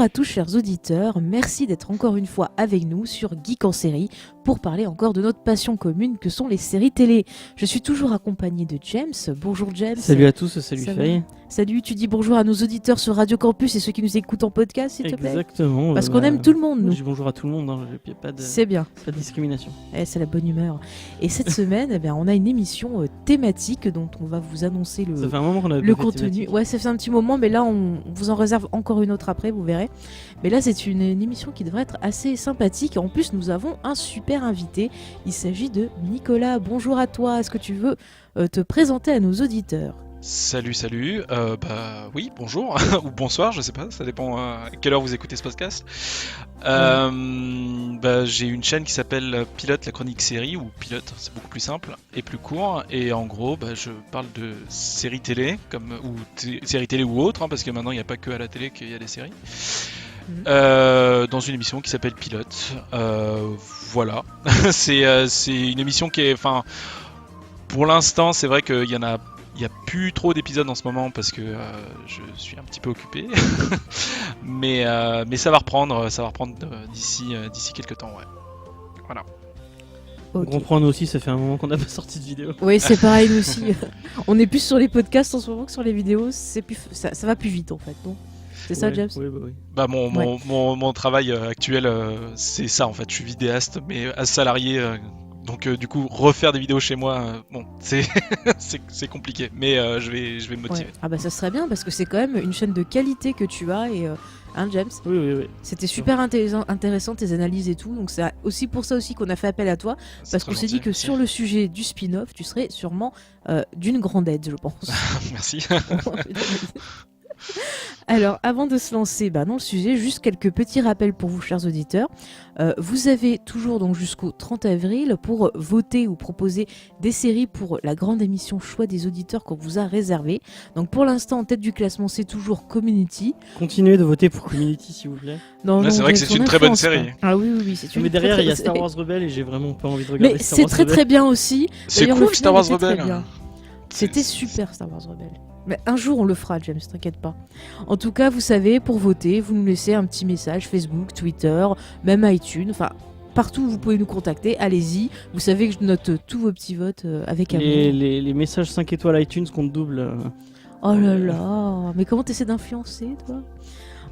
Bonjour à tous chers auditeurs, merci d'être encore une fois avec nous sur Geek en série pour parler encore de notre passion commune que sont les séries télé. Je suis toujours accompagnée de James. Bonjour James. Salut à tous, salut Ferry. Salut, tu dis bonjour à nos auditeurs sur Radio Campus et ceux qui nous écoutent en podcast s'il te plaît. Exactement. Parce qu'on aime tout le monde nous. Je dis bonjour à tout le monde, hein. Il n'y a pas de... C'est bien. Pas de discrimination. C'est la bonne humeur. Et cette semaine, on a une émission thématique dont on va vous annoncer Ça fait un moment qu'on a le contenu. Ouais, ça fait un petit moment, mais là on vous en réserve encore une autre après, vous verrez. Mais là c'est une émission qui devrait être assez sympathique. En plus nous avons un super invité. Il s'agit de Nicolas. Bonjour à toi. Est-ce que tu veux te présenter à nos auditeurs ? Salut. Oui, bonjour ou bonsoir, je sais pas, ça dépend à quelle heure vous écoutez ce podcast. J'ai une chaîne qui s'appelle Pilote la chronique série, ou Pilote, c'est beaucoup plus simple et plus court. Et en gros, je parle de séries télé, séries télé ou autres, parce que maintenant il n'y a pas que à la télé qu'il y a des séries. Dans une émission qui s'appelle Pilote. Voilà, c'est une émission qui est, pour l'instant, c'est vrai qu'il y en a. Il n'y a plus trop d'épisodes en ce moment parce que je suis un petit peu occupé. mais ça va reprendre d'ici quelques temps, ouais. Voilà. Okay. On comprend nous aussi, ça fait un moment qu'on n'a pas sorti de vidéo. Oui, c'est pareil nous aussi. On est plus sur les podcasts en ce moment que sur les vidéos, ça va plus vite en fait, non ? C'est ça, James ? Oui. Mon travail actuel, c'est ça en fait. Je suis vidéaste, mais salarié. Donc du coup, refaire des vidéos chez moi, c'est compliqué, mais je vais me motiver. Ouais. Ah ça serait bien parce que c'est quand même une chaîne de qualité que tu as et James. Oui. C'était super intéressant tes analyses et tout, donc c'est aussi pour ça aussi qu'on a fait appel à toi parce qu'on s'est dit que sur le sujet du spin-off, tu serais sûrement d'une grande aide, je pense. Merci. Alors, avant de se lancer dans le sujet, juste quelques petits rappels pour vous, chers auditeurs. Vous avez toujours donc jusqu'au 30 avril pour voter ou proposer des séries pour la grande émission choix des auditeurs qu'on vous a réservé. Donc, pour l'instant, en tête du classement, c'est toujours Community. Continuez de voter pour Community, s'il vous plaît. Non, c'est vrai que c'est une très bonne série. Ah oui, c'est une. Mais derrière, il y a Star Wars Rebelle et j'ai vraiment pas envie de regarder Star Wars Rebelle. Mais c'est très bien aussi. C'est cool Star Wars Rebelle. C'était super Star Wars Rebelle. Mais un jour on le fera, James, t'inquiète pas. En tout cas, vous savez, pour voter, vous nous laissez un petit message Facebook, Twitter, même iTunes, partout où vous pouvez nous contacter, allez-y. Vous savez que je note tous vos petits votes avec amour. Les messages 5 étoiles iTunes comptent double. Oh là là, mais comment t'essaies d'influencer, toi ?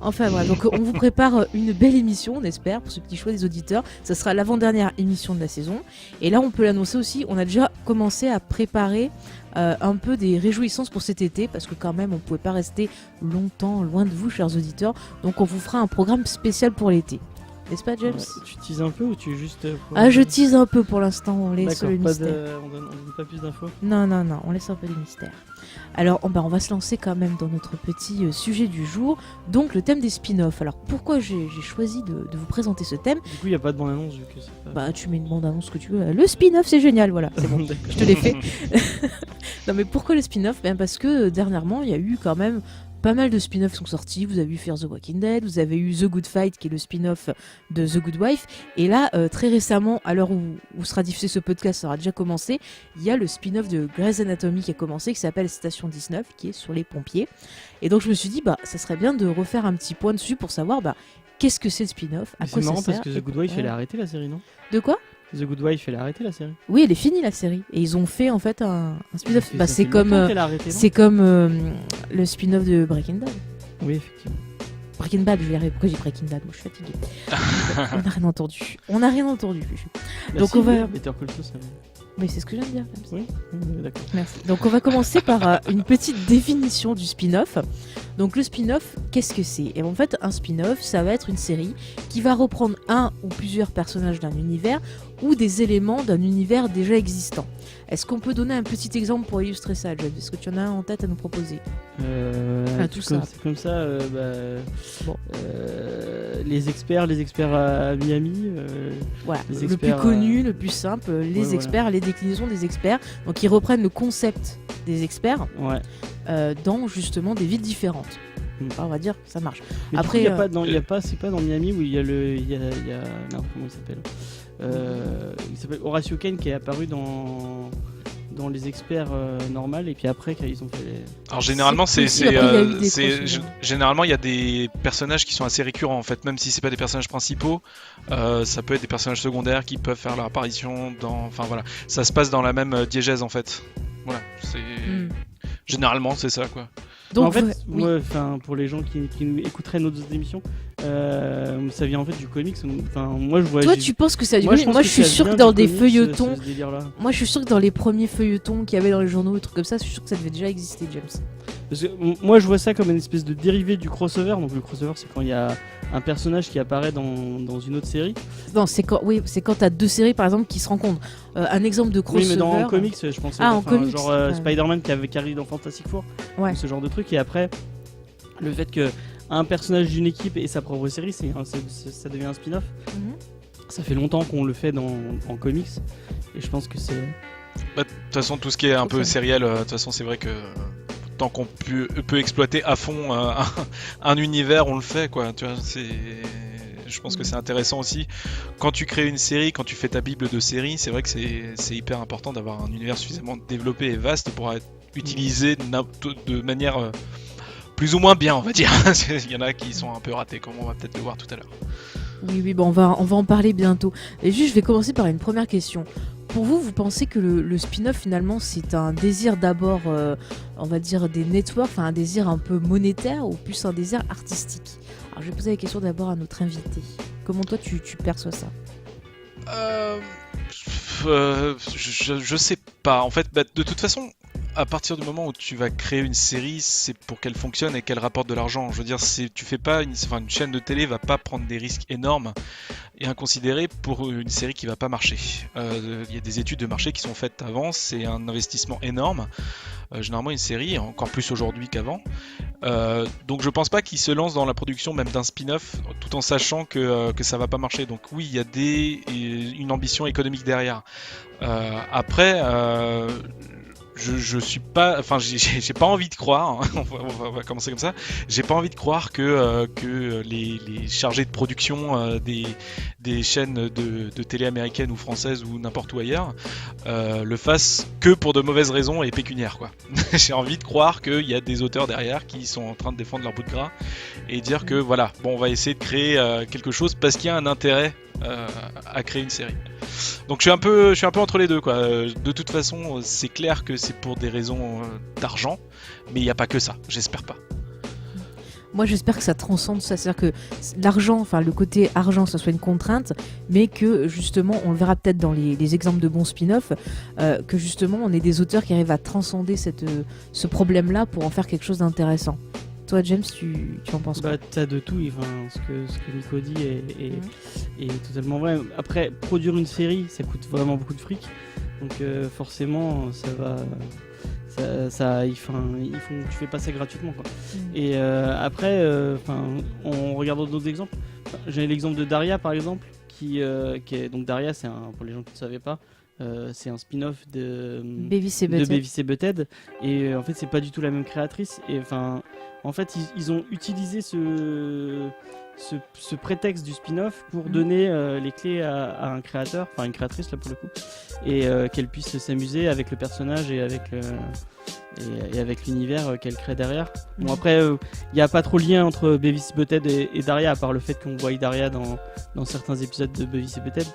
Enfin voilà, donc on vous prépare une belle émission, on espère, pour ce petit choix des auditeurs. Ça sera l'avant-dernière émission de la saison. Et là, on peut l'annoncer aussi, on a déjà commencé à préparer un peu des réjouissances pour cet été, parce que quand même, on pouvait pas rester longtemps loin de vous, chers auditeurs. Donc on vous fera un programme spécial pour l'été. N'est-ce pas, James ? Tu teases un peu ou tu juste... je tease un peu pour l'instant, on laisse le mystère. On donne pas plus d'infos ? Non, on laisse un peu de mystère. Alors, on va se lancer quand même dans notre petit sujet du jour, donc le thème des spin-offs. Alors, pourquoi j'ai choisi de vous présenter ce thème ? Du coup, il n'y a pas de bande-annonce vu que c'est pas... tu mets une bande-annonce que tu veux. Le spin-off, c'est génial, voilà, c'est bon, je te l'ai fait. Non, mais pourquoi le spin-off ? Parce que dernièrement, il y a eu quand même pas mal de spin-offs qui sont sortis. Vous avez eu Fear the Walking Dead, vous avez eu The Good Fight qui est le spin-off de The Good Wife. Et là, très récemment, à l'heure où sera diffusé ce podcast, ça aura déjà commencé, il y a le spin-off de Grey's Anatomy qui a commencé, qui s'appelle Station 19, qui est sur les pompiers. Et donc je me suis dit, ça serait bien de refaire un petit point dessus pour savoir qu'est-ce que c'est le spin-off, à quoi ça sert. C'est marrant parce que The Good Wife, elle a arrêté la série, non ? De quoi ? The Good Wife, elle a arrêté la série. Oui, elle est finie la série. Et ils ont fait en fait un spin-off. C'est comme le spin-off de Breaking Bad. Oui, effectivement. Breaking Bad, je vais y arriver. Pourquoi j'ai Breaking Bad ? Moi, je suis fatiguée. On n'a rien entendu. Donc on va. Better Call Saul. Mais c'est ce que je viens de dire. Oui, d'accord. Merci. Donc on va commencer par une petite définition du spin-off. Donc le spin-off, qu'est-ce que c'est ? Et en fait, un spin-off, ça va être une série qui va reprendre un ou plusieurs personnages d'un univers ou des éléments d'un univers déjà existant. Est-ce qu'on peut donner un petit exemple pour illustrer ça, John ? Est-ce que tu en as un en tête à nous proposer ? Tout ça. C'est comme ça. Les experts à Miami. Voilà, le plus connu, le plus simple, les experts, les déclinaisons des experts. Donc ils reprennent le concept des experts dans justement des villes différentes. On va dire que ça marche. Mais après, c'est pas dans Miami où il y a non, comment il s'appelle ? Il s'appelle Horatio Kane qui est apparu dans dans les experts normales et puis après quand ils ont fait les... Alors généralement généralement il y a des personnages qui sont assez récurrents en fait, même si c'est pas des personnages principaux, ça peut être des personnages secondaires qui peuvent faire leur apparition dans, enfin voilà, ça se passe dans la même diégèse en fait. Voilà, c'est généralement c'est ça quoi. Donc en fait, pour les gens qui nous écouteraient nos autres émissions, ça vient en fait du comics. Moi, toi, tu penses que ça vient du comics? Moi, je suis sûr que dans des feuilletons, moi, je suis sûr que dans les premiers feuilletons qu'il y avait dans les journaux et trucs comme ça, je suis sûr que ça devait déjà exister, James. Parce que, moi, je vois ça comme une espèce de dérivé du crossover. Donc le crossover, c'est quand il y a un personnage qui apparaît dans une autre série. Non, c'est quand t'as deux séries par exemple qui se rencontrent. Un exemple de crossover. Oui, mais dans comics, je pensais. En comics, genre Spider-Man qui arrive dans Fantastic Four. Ouais. Ce genre de truc. Et après, le fait que un personnage d'une équipe ait sa propre série, ça devient un spin-off. Ça fait longtemps qu'on le fait en comics. Et je pense que c'est. De toute façon, tout ce qui est un peu sériel, de toute façon, c'est vrai que tant qu'on peut exploiter à fond un univers, on le fait, quoi. Tu vois, je pense que c'est intéressant aussi. Quand tu crées une série, quand tu fais ta bible de série, c'est vrai que c'est hyper important d'avoir un univers suffisamment développé et vaste pour être utilisé de manière plus ou moins bien, on va dire. Il y en a qui sont un peu ratés, comme on va peut-être le voir tout à l'heure. Oui, bon, on va en parler bientôt. Et juste, je vais commencer par une première question. Pour vous, vous pensez que le spin-off, finalement, c'est un désir d'abord, on va dire, des networks, enfin un désir un peu monétaire ou plus un désir artistique? Alors, je vais poser la question d'abord à notre invité. Comment toi, tu perçois ça? Je sais pas. En fait, de toute façon, à partir du moment où tu vas créer une série, c'est pour qu'elle fonctionne et qu'elle rapporte de l'argent. Je veux dire, tu fais pas une chaîne de télé va pas prendre des risques énormes et inconsidérés pour une série qui va pas marcher. Il y a des études de marché qui sont faites avant, c'est un investissement énorme. Généralement une série, encore plus aujourd'hui qu'avant. Donc je pense pas qu'ils se lancent dans la production même d'un spin-off tout en sachant que ça va pas marcher. Donc oui, il y a une ambition économique derrière. Après, je suis pas, enfin j'ai pas envie de croire, hein, on va commencer comme ça, j'ai pas envie de croire que les chargés de production des chaînes de télé américaines ou françaises ou n'importe où ailleurs le fassent que pour de mauvaises raisons et pécuniaires, quoi. J'ai envie de croire qu'il y a des auteurs derrière qui sont en train de défendre leur bout de gras et dire que voilà, bon, on va essayer de créer quelque chose parce qu'il y a un intérêt à créer une série. Donc je suis un peu entre les deux, quoi. De toute façon, c'est clair que c'est pour des raisons d'argent, mais il n'y a pas que ça, j'espère pas. Moi j'espère que ça transcende ça, c'est-à-dire que l'argent, enfin le côté argent, ça soit une contrainte, mais que justement, on le verra peut-être dans les exemples de bons spin-off, que justement on ait des auteurs qui arrivent à transcender ce problème-là pour en faire quelque chose d'intéressant. Toi James, tu en penses quoi? T'as de tout, ce que Nico dit est totalement vrai. Après, produire une série, ça coûte vraiment beaucoup de fric, donc forcément ça va... tu fais pas ça gratuitement, quoi. Et après, on regarde d'autres exemples. J'ai l'exemple de Daria par exemple, qui est donc Daria, pour les gens qui ne savaient pas, c'est un spin-off de Beavis et Butthead, et en fait c'est pas du tout la même créatrice. Et en fait ils ont utilisé ce prétexte du spin-off pour donner les clés à un créateur, enfin une créatrice là pour le coup, et qu'elle puisse s'amuser avec le personnage et avec l'univers qu'elle crée derrière. Bon, après, il n'y a pas trop de lien entre Beavis et Butthead et Daria, à part le fait qu'on voit Daria dans certains épisodes de Beavis et Butthead.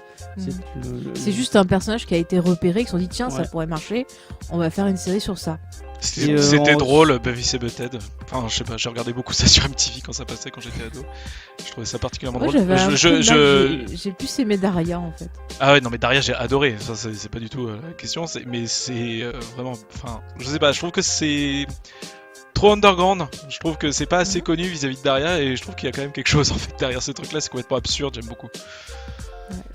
C'est juste un personnage qui a été repéré, qui se sont dit tiens, ça pourrait marcher, on va faire une série sur ça. C'était drôle, Beavis et Butthead. Enfin, je sais pas, j'ai regardé beaucoup ça sur MTV quand ça passait, quand j'étais ado. Je trouvais ça particulièrement drôle. J'ai plus aimé Daria en fait. Ah ouais, non mais Daria j'ai adoré. Ça, c'est pas du tout la question. Mais c'est vraiment, enfin, je sais pas. Je trouve que c'est trop underground. Je trouve que c'est pas assez connu vis-à-vis de Daria, et je trouve qu'il y a quand même quelque chose en fait derrière ce truc-là. C'est complètement absurde. J'aime beaucoup.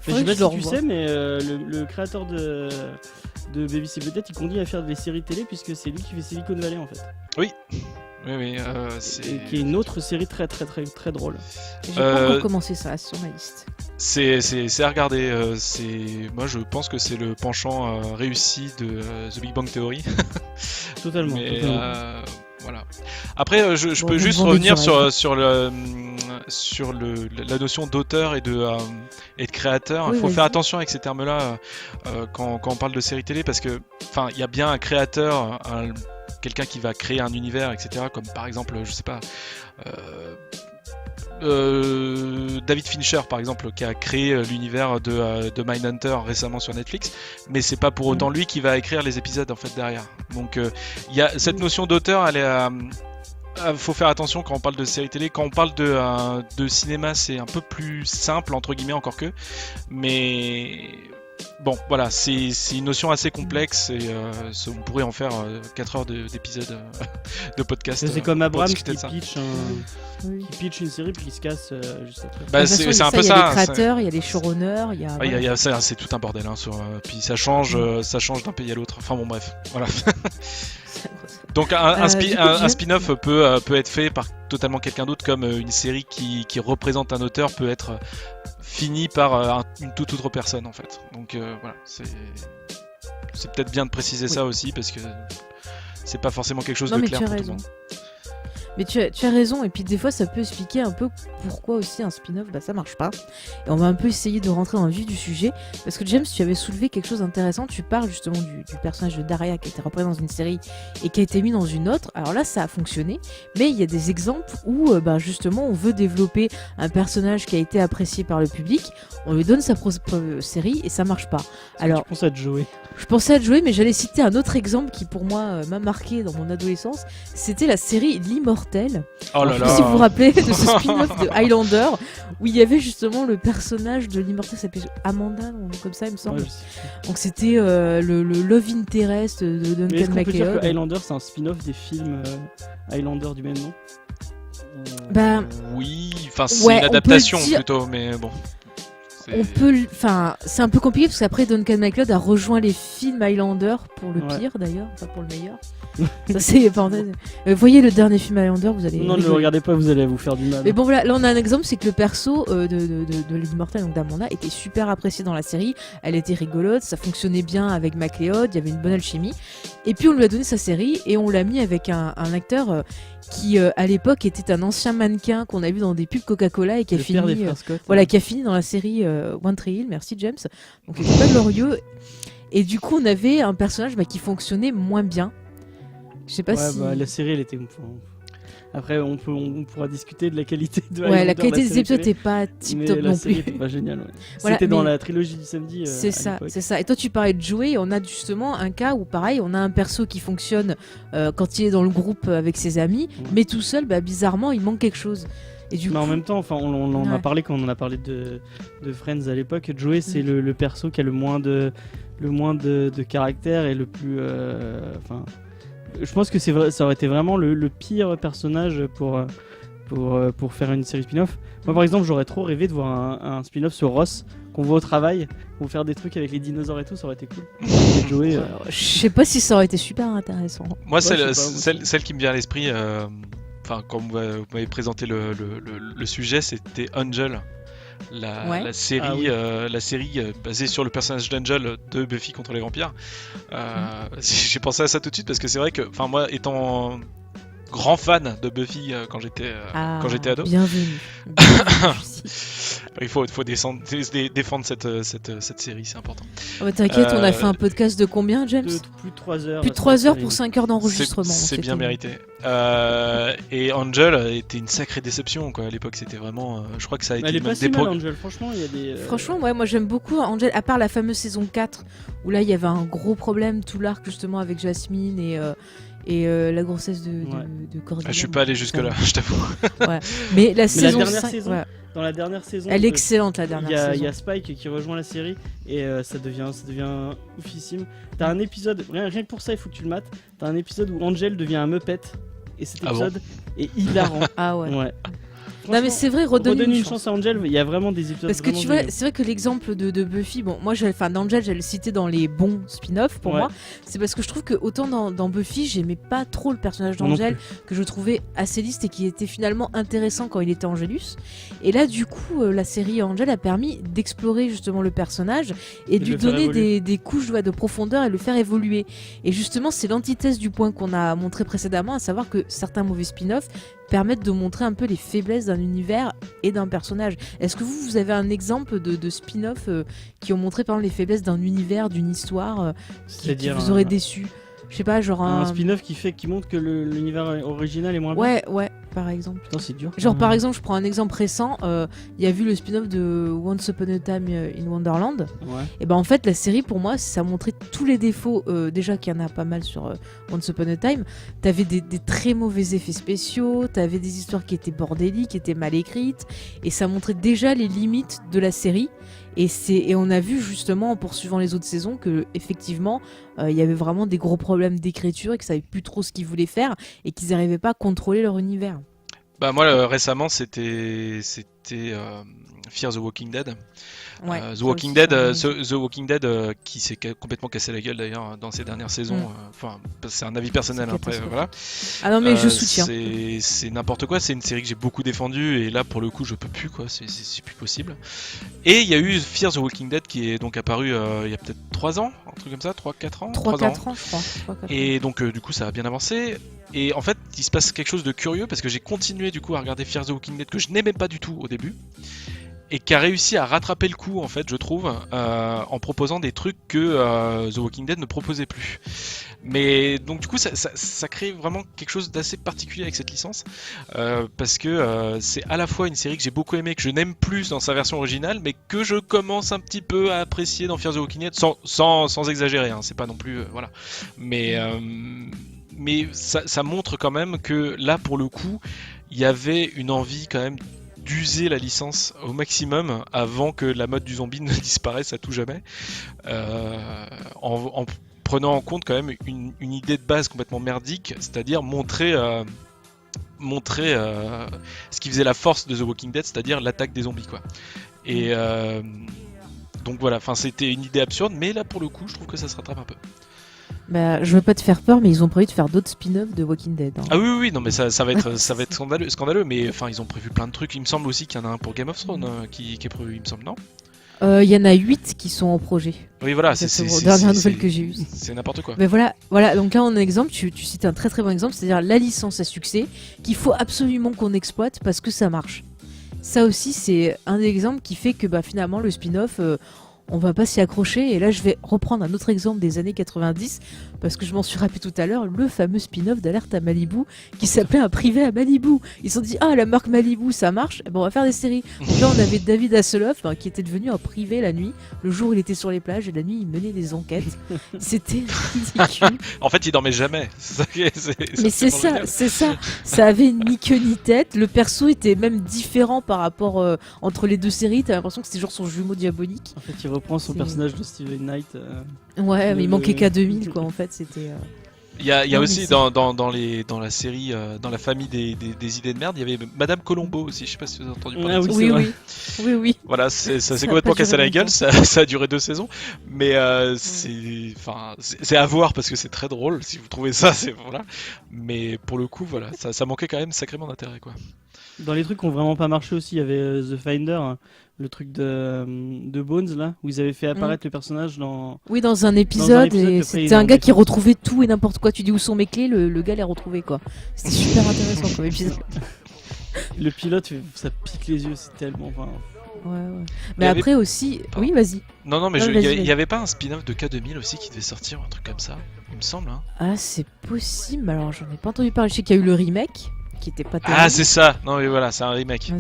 Je sais pas si tu sais, mais le créateur de Beavis et Butthead, il continue à faire des séries télé, puisque c'est lui qui fait Silicon Valley en fait. Oui. Qui est une autre série très très très très drôle. J'ai pas encore commencé ça sur ma liste. C'est à regarder. Moi je pense que c'est le penchant réussi de The Big Bang Theory. Totalement. Voilà. Après, je Bon, peux vous juste vendez revenir du sur la notion d'auteur et de créateur. Oui, Il faut vas-y. faire attention avec ces termes-là quand on parle de séries télé, parce que, enfin, il y a bien un créateur, quelqu'un qui va créer un univers, etc. Comme par exemple, je sais pas. David Fincher par exemple, qui a créé l'univers de Mindhunter récemment sur Netflix, mais c'est pas pour autant lui qui va écrire les épisodes en fait derrière. Donc il y a cette notion d'auteur, elle est faut faire attention quand on parle de séries télé. Quand on parle de cinéma, c'est un peu plus simple entre guillemets, encore que, mais bon, voilà, c'est une notion assez complexe et on pourrait en faire 4 heures d'épisodes de podcast. C'est comme Abrams qui discuter de ça. pitch une série puis qui se casse juste après. Bah, De toute façon, c'est un peu il y a ça. les créateurs, il y a les showrunners, il y a. Ouais, c'est tout un bordel, hein, puis ça change d'un pays à l'autre. Enfin bon, bref, voilà. Donc un spin-off peut être fait par totalement quelqu'un d'autre, comme une série qui représente un auteur peut être finie par une toute autre personne en fait. Donc voilà, c'est peut-être bien de préciser ça aussi, parce que c'est pas forcément quelque chose de clair pour tout le monde. Mais tu as raison, et puis des fois ça peut expliquer un peu pourquoi aussi un spin-off ça marche pas. Et on va un peu essayer de rentrer dans le vif du sujet, parce que James, tu avais soulevé quelque chose d'intéressant. Tu parles justement du personnage de Daria qui a été représenté dans une série et qui a été mis dans une autre. Alors là ça a fonctionné, mais il y a des exemples où justement on veut développer un personnage qui a été apprécié par le public, on lui donne sa propre série et ça marche pas. Alors Tu penses à Joey? je pensais à Joey, mais j'allais citer un autre exemple qui pour moi m'a marqué dans mon adolescence. C'était la série L'Immortel. Oh là Je sais là. pas si vous vous rappelez de ce spin-off de Highlander où il y avait justement le personnage de l'Immortel, ça s'appelait Amanda, ou comme ça il me semble. Ouais, je sais plus. Donc c'était le Love Interest de Mais est-ce Duncan qu'on peut dire que MacLeod. Highlander c'est un spin-off des films Highlander du même nom? Bah, Oui, enfin c'est Ouais, une on peut adaptation le dire. plutôt, mais bon. on peut, enfin, c'est un peu compliqué parce qu'après Duncan MacLeod a rejoint les films Highlander pour le Ouais. pire d'ailleurs, pas pour le meilleur. Ça c'est parenthèse. Voyez le dernier film Highlander, vous allez. Non, ne le rigoler. regardez pas, vous allez vous faire du mal. Mais bon voilà, là on a un exemple, c'est que le perso de l'Immortel, donc d'Amanda, était super apprécié dans la série. Elle était rigolote, ça fonctionnait bien avec MacLeod, il y avait une bonne alchimie. Et puis on lui a donné sa série et on l'a mis avec un acteur qui à l'époque était un ancien mannequin qu'on a vu dans des pubs Coca-Cola et qui a Le père des fini frères Scott. voilà, qui a fini dans la série One Tree Hill. Merci James. Donc il était pas glorieux. Et du coup on avait un personnage qui fonctionnait moins bien. Je sais pas Ouais, si. bah, la série elle était. Après, on pourra discuter de la qualité de Ouais, la Highlander, qualité des série épisodes télé, n'était pas mais tip top la non série plus. était pas géniale. Ouais. Voilà, C'était dans mais- la trilogie du samedi. C'est à ça, l'époque. c'est ça. Et toi, tu parlais de jouer. On a justement un cas où, pareil, on a un perso qui fonctionne quand il est dans le groupe avec ses amis, mais tout seul, bizarrement, il manque quelque chose. Et du Mais coup, en même temps, enfin, on en a Ouais. parlé quand on en a parlé de Friends à l'époque. Joey, c'est le perso qui a le moins de caractère et le plus. Enfin, je pense que c'est vrai, ça aurait été vraiment le pire personnage pour faire une série spin-off. Moi, par exemple, j'aurais trop rêvé de voir un spin-off sur Ross qu'on voit au travail, pour faire des trucs avec les dinosaures et tout, ça aurait été cool. Et Joey, je sais pas si ça aurait été super intéressant. Moi, je sais pas, celle qui me vient à l'esprit, enfin, quand vous m'avez présenté le sujet, c'était Angel. Ouais. La série, la série basée sur le personnage d'Angel de Buffy contre les vampires. J'ai pensé à ça tout de suite parce que c'est vrai que, enfin, moi, étant grand fan de Buffy quand j'étais ado, Bienvenue. il faut défendre cette série, c'est important. Oh, t'inquiète, on a fait un podcast de combien, James? plus de 3 heures. Plus de 3 heures pour 5 heures d'enregistrement. C'est bien C'était- mérité. Et Angel était une sacrée déception quoi. À l'époque, c'était vraiment. Je crois que ça a été Elle est même pas si des mal, pro- Angel. Franchement, il y a des. Franchement, ouais, moi j'aime beaucoup Angel, à part la fameuse saison 4, où là il y avait un gros problème, tout l'arc justement avec Jasmine et la grossesse de Cordelia. je suis pas allé jusque là, je t'avoue. Ouais. Mais la saison dernière 5, saison, ouais, dans la dernière saison, elle est excellente la il dernière y a saison. Spike qui rejoint la série et ça devient oufissime. T'as un épisode, rien que pour ça, il faut que tu le mates. T'as un épisode où Angel devient un Muppet et cet Ah bon épisode est hilarant. Ah ouais. Ouais. Non mais c'est vrai, redonne une chance à Angel. Il y a vraiment des épisodes. Parce que tu vois, c'est vrai que l'exemple de Buffy, bon, moi, d'Angel, j'allais le citer dans les bons spin-offs pour moi. C'est parce que je trouve que autant dans Buffy, j'aimais pas trop le personnage d'Angel, que je trouvais assez lisse et qui était finalement intéressant quand il était Angelus. Et là, du coup, la série Angel a permis d'explorer justement le personnage et de lui donner des couches de profondeur et le faire évoluer. Et justement, c'est l'antithèse du point qu'on a montré précédemment, à savoir que certains mauvais spin-offs permettent de montrer un peu les faiblesses d'un univers et d'un personnage. Est-ce que vous avez un exemple de spin-off qui ont montré par exemple les faiblesses d'un univers, d'une histoire qui vous aurait déçu? Je sais pas, genre un spin-off qui montre que l'univers original est moins bien. Ouais, par exemple. Putain, c'est dur. Genre par exemple, je prends un exemple récent, il y a vu le spin-off de Once Upon a Time in Wonderland. Ouais. Et ben en fait, la série pour moi, ça montrait tous les défauts. Déjà qu'il y en a pas mal sur Once Upon a Time. T'avais des très mauvais effets spéciaux, t'avais des histoires qui étaient bordéliques, qui étaient mal écrites, et ça montrait déjà les limites de la série. Et on a vu justement en poursuivant les autres saisons que effectivement il y avait vraiment des gros problèmes d'écriture et qu'ils savaient plus trop ce qu'ils voulaient faire et qu'ils n'arrivaient pas à contrôler leur univers. Bah moi récemment c'était Fear the Walking Dead. Ouais, The Walking Dead qui s'est complètement cassé la gueule d'ailleurs dans ces dernières saisons. Enfin, c'est un avis personnel après, voilà. Ah non mais je soutiens. C'est n'importe quoi. C'est une série que j'ai beaucoup défendue et là pour le coup je peux plus quoi. C'est plus possible. Et il y a eu Fear the Walking Dead qui est donc apparu il y a peut-être 3 ans, un truc comme ça, 3-4 ans. 3-4 ans je crois. Et donc du coup ça a bien avancé. Et en fait il se passe quelque chose de curieux parce que j'ai continué du coup à regarder Fear the Walking Dead que je n'aimais pas du tout au début. Et qui a réussi à rattraper le coup en fait je trouve en proposant des trucs que The Walking Dead ne proposait plus. Mais donc du coup ça crée vraiment quelque chose d'assez particulier avec cette licence parce que c'est à la fois une série que j'ai beaucoup aimée, que je n'aime plus dans sa version originale, mais que je commence un petit peu à apprécier dans Fear the Walking Dead sans exagérer, hein, c'est pas non plus voilà. Mais ça montre quand même que là pour le coup il y avait une envie quand même d'user la licence au maximum avant que la mode du zombie ne disparaisse à tout jamais, en prenant en compte quand même une idée de base complètement merdique, c'est-à-dire montrer ce qui faisait la force de The Walking Dead, c'est-à-dire l'attaque des zombies quoi. Et donc voilà, enfin c'était une idée absurde, mais là pour le coup je trouve que ça se rattrape un peu. Bah, je veux pas te faire peur, mais ils ont prévu de faire d'autres spin-offs de Walking Dead. Hein. Ah oui, non mais ça va être scandaleux, mais enfin ils ont prévu plein de trucs. Il me semble aussi qu'il y en a un pour Game of Thrones qui est prévu, il me semble, non? Il y en a 8 qui sont en projet. Oui voilà, c'est la dernière nouvelle que j'ai eue. C'est n'importe quoi. Mais voilà, donc là on a un exemple, tu cites un très très bon exemple, c'est-à-dire la licence à succès qu'il faut absolument qu'on exploite parce que ça marche. Ça aussi c'est un exemple qui fait que finalement le spin-off... on va pas s'y accrocher, et là je vais reprendre un autre exemple des années 90 parce que je m'en suis rappelé tout à l'heure, le fameux spin-off d'Alerte à Malibu qui s'appelait Un privé à Malibu. Ils se sont dit la marque Malibu ça marche, on va faire des séries. Donc là on avait David Hasselhoff qui était devenu un privé la nuit, le jour il était sur les plages et la nuit il menait des enquêtes. C'était ridicule. En fait il dormait jamais. Mais c'est ça, ça avait ni queue ni tête, le perso était même différent par rapport entre les deux séries, t'as l'impression que c'était genre son jumeau diabolique. En fait il reprend son personnage de Steven Knight. Ouais, mais il manquait K2000 quoi en fait, c'était... Il y a aussi dans la série, dans la famille des idées de merde, il y avait Madame Colombo aussi, je sais pas si vous avez entendu parler de oui. Voilà, ça s'est complètement cassé la gueule, ça a duré 2 saisons, mais c'est à voir parce que c'est très drôle, si vous trouvez ça, c'est voilà. Mais pour le coup, voilà, ça manquait quand même sacrément d'intérêt quoi. Dans les trucs qui ont vraiment pas marché aussi, il y avait The Finder, le truc de Bones là, où ils avaient fait apparaître le personnage dans... Oui, dans un épisode et c'était un gars qui retrouvait tout et n'importe quoi. Tu dis où sont mes clés, le gars les retrouvait quoi. C'était super intéressant comme épisode. Le pilote, ça pique les yeux, c'est tellement... Ouais. Mais après aussi... Oui, vas-y. Non, mais il y avait pas un spin-off de K2000 aussi qui devait sortir, un truc comme ça, il me semble. Hein. Ah, c'est possible, alors j'en ai pas entendu parler. Je sais qu'il y a eu le remake, qui était pas terrible. Ah, c'est ça. Non, mais voilà, c'est un remake.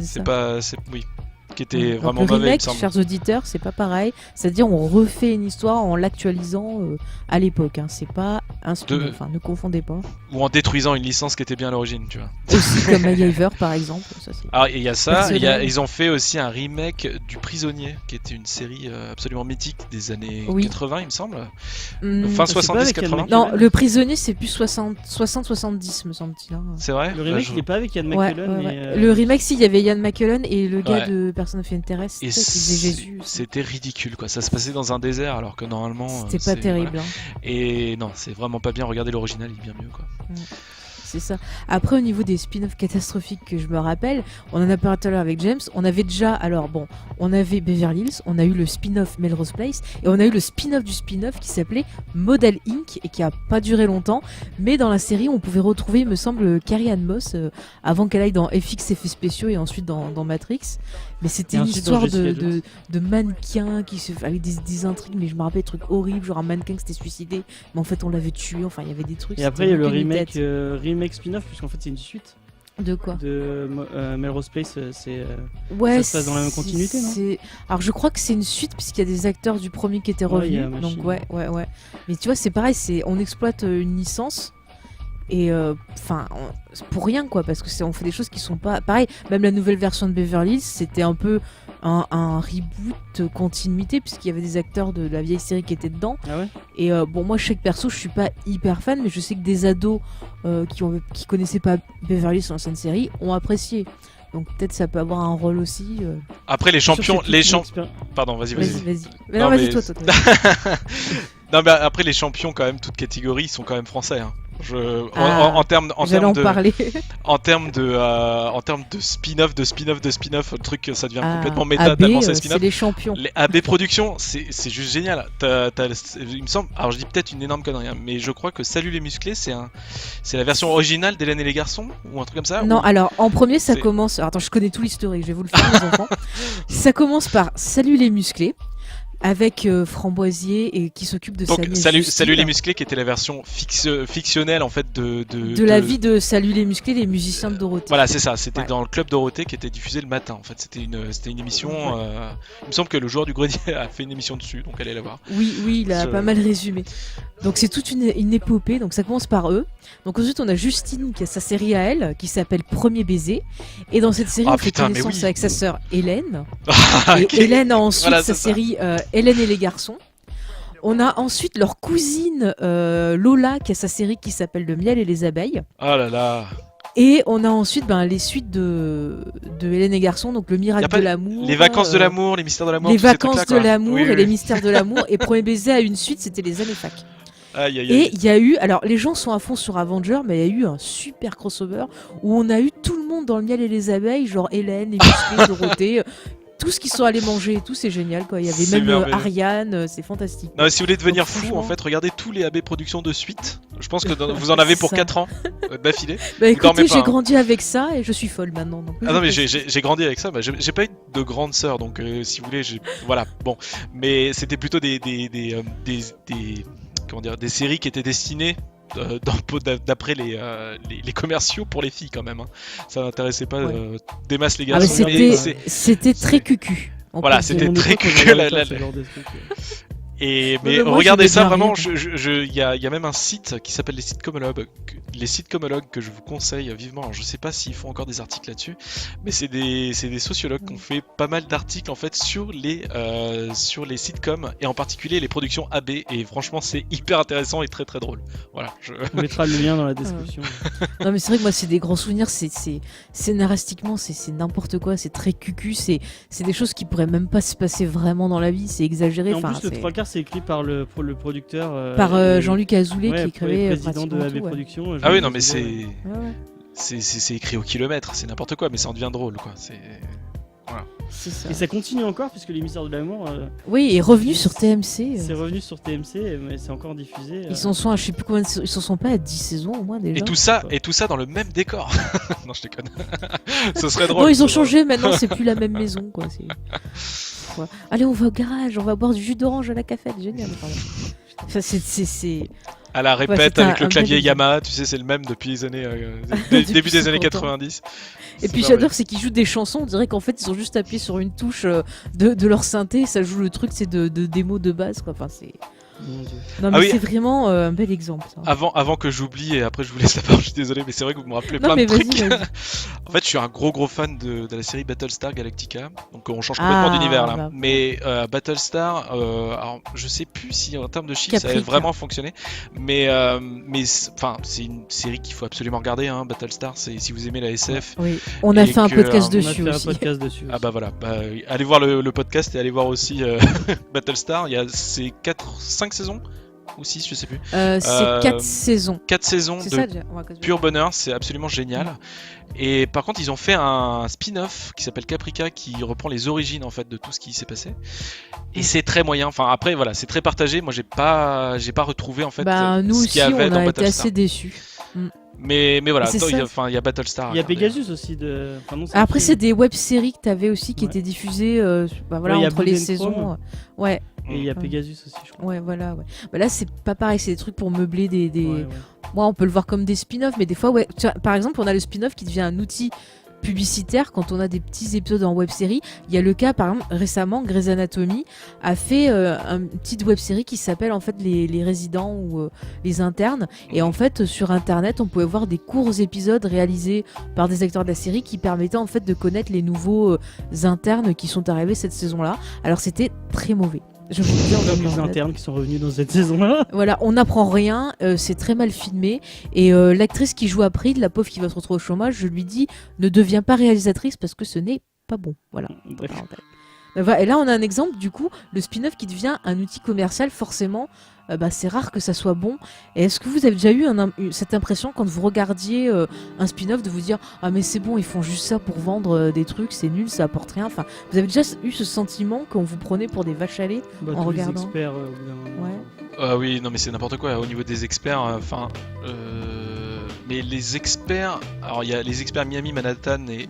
Oui. Qui était vraiment donc, le mauvais, remake, chers auditeurs, c'est pas pareil. C'est-à-dire on refait une histoire en l'actualisant à l'époque. Hein. C'est pas un spin-off, enfin, ne confondez pas. Ou en détruisant une licence qui était bien à l'origine, tu vois. Aussi comme MacGyver par exemple. Ça, c'est... Alors il y a ça, Personnel. ils ont fait aussi un remake du Prisonnier, qui était une série absolument mythique des années Oui. 80, il me semble. Hmm, Fin c'est pas avec 70-80. Ian Non, le prisonnier c'est plus 60-70 me semble-t-il. Hein. C'est vrai. Le remake, il est pas avec Ian McKellen. Ouais. Le remake, si, il y avait Ian McKellen et le gars Ouais. de Person of Interest Et qui faisait Jésus. c'était ridicule, quoi. Ça se passait dans un désert, alors que normalement. C'était pas terrible. voilà. Hein. Et non, c'est vraiment pas bien. Regardez l'original, il est bien mieux, quoi. C'est ça. Après, au niveau des spin-offs catastrophiques que je me rappelle, on en a parlé tout à l'heure avec James, on avait déjà, alors bon, on avait Beverly Hills, on a eu le spin-off Melrose Place, et on a eu le spin-off du spin-off qui s'appelait Model Inc. Et qui a pas duré longtemps, mais dans la série, on pouvait retrouver, il me semble, Carrie Ann Moss, avant qu'elle aille dans FX Effets Spéciaux et ensuite dans Matrix. Mais c'était Et une ensuite dans histoire Jessica Jones. de mannequins avec des intrigues, mais je me rappelle des trucs horribles, genre un mannequin qui s'était suicidé, mais en fait on l'avait tué, enfin il y avait des trucs. Et après, il y a le c'était aucune remake, tête. remake spin-off, puisqu'en fait, c'est une suite De quoi? de Melrose Place. C'est Ouais, ça se passe dans la même continuité, non Alors je crois que c'est une suite puisqu'il y a des acteurs du premier qui étaient Ouais, il y revenus. a Donc Machine. ouais. Mais tu vois, c'est pareil, on exploite une licence et enfin pour rien quoi, parce que on fait des choses qui sont pas pareil. Même la nouvelle version de Beverly Hills, c'était un peu un reboot continuité puisqu'il y avait des acteurs de la vieille série qui étaient dedans. Ah ouais. Et bon, moi, je sais que perso, je suis pas hyper fan, mais je sais que des ados qui connaissaient pas Beverly Hills, l'ancienne série, ont apprécié. Donc peut-être ça peut avoir un rôle aussi. Après, les champions. Vas-y. Pardon, vas-y. Vas-y. Mais Non, non, vas-y, mais- toi. Non, mais après, les champions, quand même, toutes catégories, ils sont quand même français. Hein. Ah, En termes J'allais en de. parler. En termes de spin-off, le truc, ça devient complètement méta AB, tellement c'est c'est spin-off. les champions. Les AB Productions, c'est juste génial. Il me semble, alors je dis peut-être une énorme connerie, hein, mais je crois que Salut les musclés, c'est la version originale d'Hélène et les garçons ou un truc comme ça. Non, ou- alors en premier, ça c'est- commence. Alors, attends, je connais tout l'historique, je vais vous le faire, les enfants. Ça commence par Salut les musclés, avec Framboisier et qui s'occupe de Donc Sammy et Salut Justine. les musclés, qui était la version fictionnelle en fait De la vie de Salut les musclés, les musiciens de Dorothée. Voilà, c'est ça. C'était Ouais. dans le club Dorothée qui était diffusé le matin. En fait, c'était une émission. Il me semble que le joueur du grenier a fait une émission dessus, donc allez la voir. Oui, il a Je- pas mal résumé. Donc c'est toute une épopée, donc ça commence par eux. Donc ensuite on a Justine qui a sa série à elle, qui s'appelle Premier baiser. Et dans cette série Ah, on fait putain, mais connaissance oui. avec sa sœur Hélène. Ok. Et Hélène a ensuite Voilà, sa c'est ça. série Hélène et les garçons. On a ensuite leur cousine Lola qui a sa série qui s'appelle Le miel et les abeilles. Oh là là. Et on a ensuite les suites de Hélène et Garçons, donc le Y a miracle pas de l'amour. Les vacances de l'amour, les mystères de l'amour. Les tous ces vacances trucs-là, de quoi. l'amour Oui, et oui, les oui. mystères de l'amour. Et Premier baiser a une suite, c'était les années fac. Aïe, aïe, Et aïe. il y a eu, alors les gens sont à fond sur Avenger, mais il y a eu un super crossover où on a eu tout le monde dans le miel et les abeilles, genre Hélène, les musclés, Dorothée, tout ce qu'ils sont allés manger et tout, c'est génial quoi. Il y avait C'est même merveilleux. Ariane, c'est fantastique. Non, mais si vous voulez devenir Donc, fou, franchement- en fait, regardez tous les AB Productions de suite. Je pense que vous en avez pour Ça. 4 ans d'affilée. Bah dormez écoutez, pas, j'ai hein. grandi avec ça et je suis folle maintenant. Donc, Ah non, mais j'ai grandi avec ça. Bah, j'ai pas eu de grande sœur, donc si vous voulez, voilà. Bon, mais c'était plutôt comment dire, des séries qui étaient destinées d'après les commerciaux pour les filles quand même. Hein. Ça n'intéressait pas Ouais. des masses les Ah, mais garçons. c'était très cucu. on Voilà, peut dire. c'était Mon très époque, on cucu, regardait la- pas ce la- genre de truc. Mais moi, regardez j'aimais ça bien vraiment, rire. il y a même un site qui s'appelle les sitcomologues que je vous conseille vivement. Alors, je sais pas s'ils font encore des articles là-dessus, mais c'est des sociologues qui ont fait pas mal d'articles en fait sur les sitcoms et en particulier les productions AB et franchement c'est hyper intéressant et très très drôle. Voilà. On mettra le lien dans la description. Non mais c'est vrai que moi c'est des grands souvenirs, c'est scénaristiquement c'est n'importe quoi, c'est très cucu, c'est des choses qui pourraient même pas se passer vraiment dans la vie, c'est exagéré. Et en Enfin, plus, le c'est- trois quarts, c'est écrit par le producteur. par et- Jean-Luc Azoulay ouais, qui écrivait président de pratiquement AB tout, ouais. Productions. Ah oui Jean-Luc non mais Azoulay, Ouais, ouais, c'est écrit au kilomètre, c'est n'importe quoi, mais ça en devient drôle quoi. c'est ça. Et ça continue encore, puisque Les Mystères de l'amour, Oui, et revenu sur TMC. c'est revenu sur TMC, mais c'est encore diffusé. Ils s'en sont à je sais plus combien ils s'en sont pas à 10 saisons au moins déjà. Et tout ça dans le même décor. Non je déconne. Ce serait drôle. Non, ils ont ce serait changé maintenant, c'est plus la même maison quoi, c'est Ouais. Allez, on va au garage, on va boire du jus d'orange à la cafette, génial. Pardon. Enfin, c'est à la répète c'était avec un le clavier bel Yamaha, tu sais, c'est le même depuis les années Depuis début des 50 années ans. 90. Et C'est puis pas j'adore, vrai. c'est qu'ils jouent des chansons, on dirait qu'en fait ils ont juste appuyé sur une touche de leur synthé, ça joue le truc, c'est de démo de base quoi. Enfin, c'est Mon Dieu. Non, mais Ah oui. c'est vraiment un bel exemple. Ça. Avant que j'oublie et après je vous laisse la parole, je suis désolé, mais c'est vrai que vous me rappelez Non, plein mais de trucs. vas-y. En fait, je suis un gros fan de la série Battlestar Galactica, donc on change complètement d'univers là. bah. Mais Battlestar, alors je sais plus si en termes de chiffres ça avait Caprica. vraiment fonctionné, mais enfin c'est une série qu'il faut absolument regarder. Hein, Battlestar, c'est si vous aimez la SF. Oui, on a Et fait un que, podcast On a dessus fait aussi. un podcast dessus. Ah bah voilà, allez voir le podcast et allez voir aussi Battlestar. Il y a c'est 5 saisons ou 6, je sais plus. C'est 4 saisons. 4 saisons C'est de ça déjà. On va cause- pur bonheur, c'est absolument génial. Et par contre, ils ont fait un spin-off qui s'appelle Caprica qui reprend les origines en fait de tout ce qui s'est passé. Et c'est très moyen. Enfin après voilà, c'est très partagé. Moi j'ai pas retrouvé en fait Bah, nous ce aussi, qu'il y avait on dans a été Battlestar. assez déçus. Mais voilà, C'est attends, ça. il y a Battlestar. à Il y a regarder. Pegasus aussi de. Enfin, non, Après, un c'est film. des web-séries que t'avais aussi qui Ouais. étaient diffusées bah, voilà, Ouais, il y a entre les Blue and saisons. Chrome. Ouais, Et il y a Mm. Pegasus aussi, je crois. ouais, voilà. Ouais. Bah, là, c'est pas pareil, c'est des trucs pour meubler des. Ouais, ouais. Moi, on peut le voir comme des spin-offs, mais des fois, ouais. Tu vois, par exemple, on a le spin-off qui devient un outil publicitaire quand on a des petits épisodes en web-série. Il y a le cas, par exemple, récemment, Grey's Anatomy a fait une petite web-série qui s'appelle en fait les résidents ou les internes. Et en fait, sur Internet, on pouvait voir des courts épisodes réalisés par des acteurs de la série qui permettaient en fait de connaître les nouveaux internes qui sont arrivés cette saison-là. Alors, c'était très mauvais. Je vous le dis en Comme les internet. internes qui sont revenus dans cette saison-là. Voilà, on n'apprend rien, c'est très mal filmé. Et l'actrice qui joue April, la pauvre qui va se retrouver au chômage, je lui dis ne deviens pas réalisatrice parce que ce n'est pas bon. Voilà. Bref. Et là, on a un exemple, du coup, le spin-off qui devient un outil commercial, forcément, bah, c'est rare que ça soit bon. Et est-ce que vous avez déjà eu cette impression quand vous regardiez un spin-off de vous dire ah mais c'est bon, ils font juste ça pour vendre des trucs, c'est nul, ça apporte rien. Enfin, vous avez déjà eu ce sentiment qu'on vous prenait pour des vaches à lait Bah, en tous les regardant. experts, au bout d'un moment. Ouais. Oui, non mais c'est n'importe quoi au niveau des experts. Enfin, mais les experts, alors il y a les experts Miami Manhattan et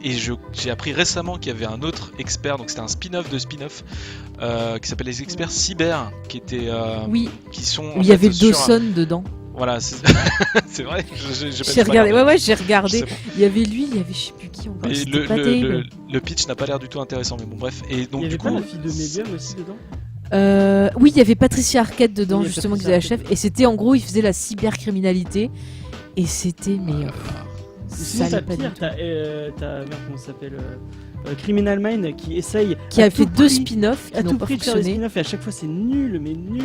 j'ai appris récemment qu'il y avait un autre expert, donc c'était un spin-off de spin-off qui s'appelle les experts cyber, qui étaient, Oui, qui sont. où il y avait Dawson dedans. Voilà, c'est c'est vrai. J'ai regardé, ouais, j'ai Je regardé. sais pas. Il y avait lui, il y avait je sais plus qui encore. Mais C'était pas terrible. le pitch n'a pas l'air du tout intéressant, mais bon bref. Et donc Il y avait du pas coup, la fille de Medium aussi dedans. Oui, il y avait Patricia Arquette dedans, Oui, il y a justement, qui Patricia faisait la chef. Arquette. Et c'était en gros, il faisait la cybercriminalité. Et c'était, mais. Sinon, ça t'as allait pas pire, du tout. t'as merde, comment ça s'appelle Criminal Mind qui essaye. Qui à a fait tout deux prix- spin-offs qui À n'ont tout pas prix de faire des fonctionné. spin-offs et à chaque fois c'est nul, mais nul.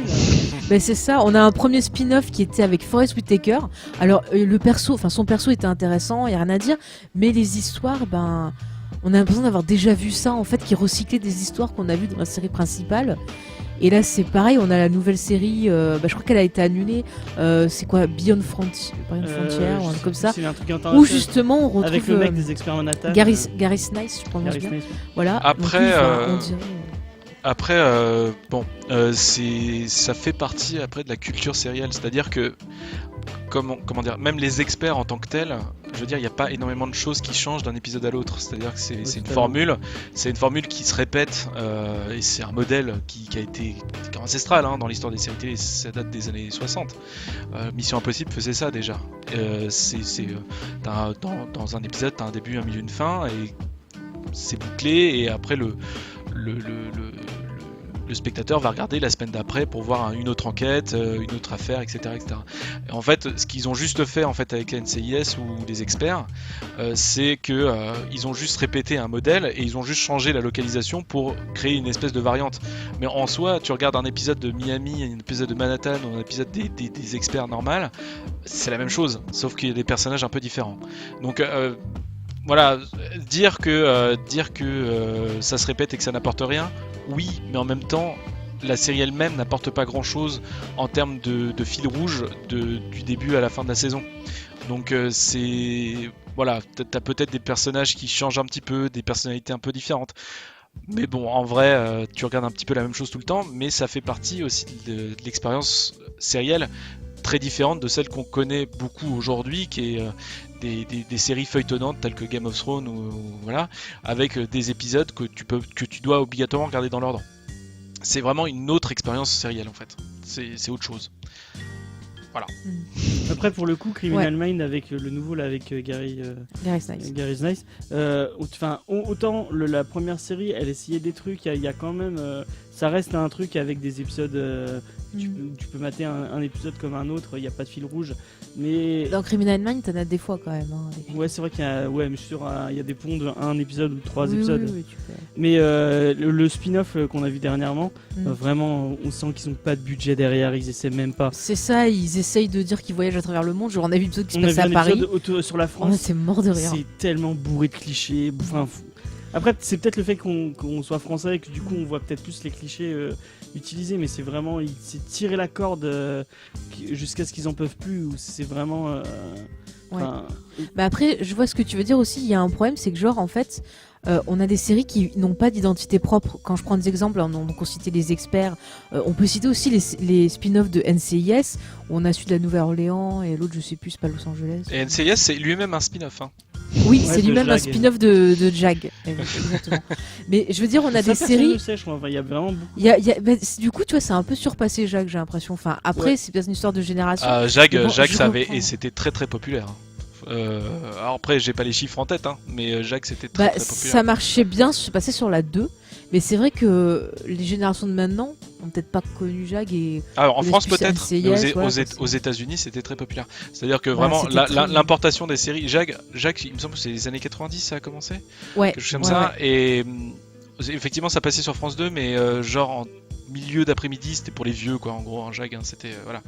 Ben c'est ça, on a un premier spin-off qui était avec Forest Whitaker. Alors le perso, enfin son perso était intéressant, y a rien à dire, mais les histoires, ben on a l'impression d'avoir déjà vu ça en fait, qui recyclait des histoires qu'on a vues dans la série principale. Et là c'est pareil, on a la nouvelle série, je crois qu'elle a été annulée. C'est quoi, Beyond Frontier ou un truc comme ça, C'est un truc où international. justement on retrouve Avec le mec des experts Manhattan. Gary Snice, je prononce Gary bien. Snice. Voilà. Après, Donc, oui, enfin, on dirait, après, ça fait partie après de la culture sérielle, c'est-à-dire que comment dire, même les experts en tant que tels, je veux dire, il n'y a pas énormément de choses qui changent d'un épisode à l'autre. C'est-à-dire que c'est une formule qui se répète et c'est un modèle qui a été ancestral dans l'histoire des séries télé. Ça date des années 60. Mission Impossible faisait ça déjà. Dans un épisode, t'as un début, un milieu, une fin et c'est bouclé et après le spectateur va regarder la semaine d'après pour voir une autre enquête, une autre affaire, etc., etc. Et en fait, ce qu'ils ont juste fait en fait avec la NCIS ou les experts, c'est que ils ont juste répété un modèle et ils ont juste changé la localisation pour créer une espèce de variante. Mais en soi, tu regardes un épisode de Miami, un épisode de Manhattan ou un épisode des experts normal, c'est la même chose, sauf qu'il y a des personnages un peu différents. Donc voilà, dire que ça se répète et que ça n'apporte rien, oui, mais en même temps, la série elle-même n'apporte pas grand-chose en termes de fil rouge du début à la fin de la saison. Donc c'est... Voilà, t'as peut-être des personnages qui changent un petit peu, des personnalités un peu différentes. Mais bon, en vrai, tu regardes un petit peu la même chose tout le temps, mais ça fait partie aussi de l'expérience sérielle très différente de celle qu'on connaît beaucoup aujourd'hui, qui est des séries feuilletonnantes telles que Game of Thrones ou voilà, avec des épisodes que tu dois obligatoirement regarder dans l'ordre. C'est vraiment une autre expérience sérielle en fait. C'est autre chose. Voilà. Après, pour le coup, Criminal Mind avec le nouveau là, avec Gary Snice. Autant la première série, elle essayait des trucs. Il y a quand même, ça reste un truc avec des épisodes. Tu peux mater un épisode comme un autre, il n'y a pas de fil rouge. Mais Dans Criminal Minds, t'en as des fois quand même. Hein, ouais, c'est vrai qu'il y a, mais je suis sûr, il y a des ponts de un épisode ou 3 Oui, épisodes. oui, tu peux. Mais le spin-off qu'on a vu dernièrement, vraiment, on sent qu'ils n'ont pas de budget derrière, ils essaient même pas. C'est ça, ils essayent de dire qu'ils voyagent à travers le monde. Genre, on a vu un épisode qui se On a passait vu à un Paris. épisode sur la Oh, France. c'est mort de rire. C'est tellement bourré de clichés. Enfin, après, c'est peut-être le fait qu'on soit français et que du coup on voit peut-être plus les clichés utilisés, mais c'est vraiment, c'est tirer la corde jusqu'à ce qu'ils en peuvent plus. Ou c'est vraiment. Bah après, je vois ce que tu veux dire aussi. Il y a un problème, c'est que genre en fait, on a des séries qui n'ont pas d'identité propre. Quand je prends des exemples, donc on citait les experts. On peut citer aussi les spin-offs de NCIS. Où on a celui de la Nouvelle-Orléans et l'autre, je sais plus, c'est pas Los Angeles. Et NCIS, c'est lui-même un spin-off. Hein. Oui, Ouais, c'est de lui-même un Jag. spin-off de Jag. Exactement. Mais je veux dire, on a des séries. Il y a vraiment beaucoup. Du coup, tu vois, c'est un peu surpassé Jag, j'ai l'impression. Enfin, après, Ouais. c'est peut-être une histoire de génération. Jag, Mais bon, Jag je ça avait, comprends. et c'était très très populaire. Alors après, j'ai pas les chiffres en tête, hein, mais Jag c'était très très populaire. Ça marchait bien, je suis passé sur la 2. Mais c'est vrai que les générations de maintenant ont peut-être pas connu Jag et. Alors en les France plus peut-être, NCIS, mais voilà, aux États-Unis c'était très populaire. C'est-à-dire que Voilà, vraiment c'était très- l'importation des séries, Jag, il me semble que c'est les années 90 ça a commencé, Ouais. quelque chose comme ouais, ça. Et effectivement ça passait sur France 2, mais genre en milieu d'après-midi c'était pour les vieux quoi. En gros un Jag, hein, c'était voilà.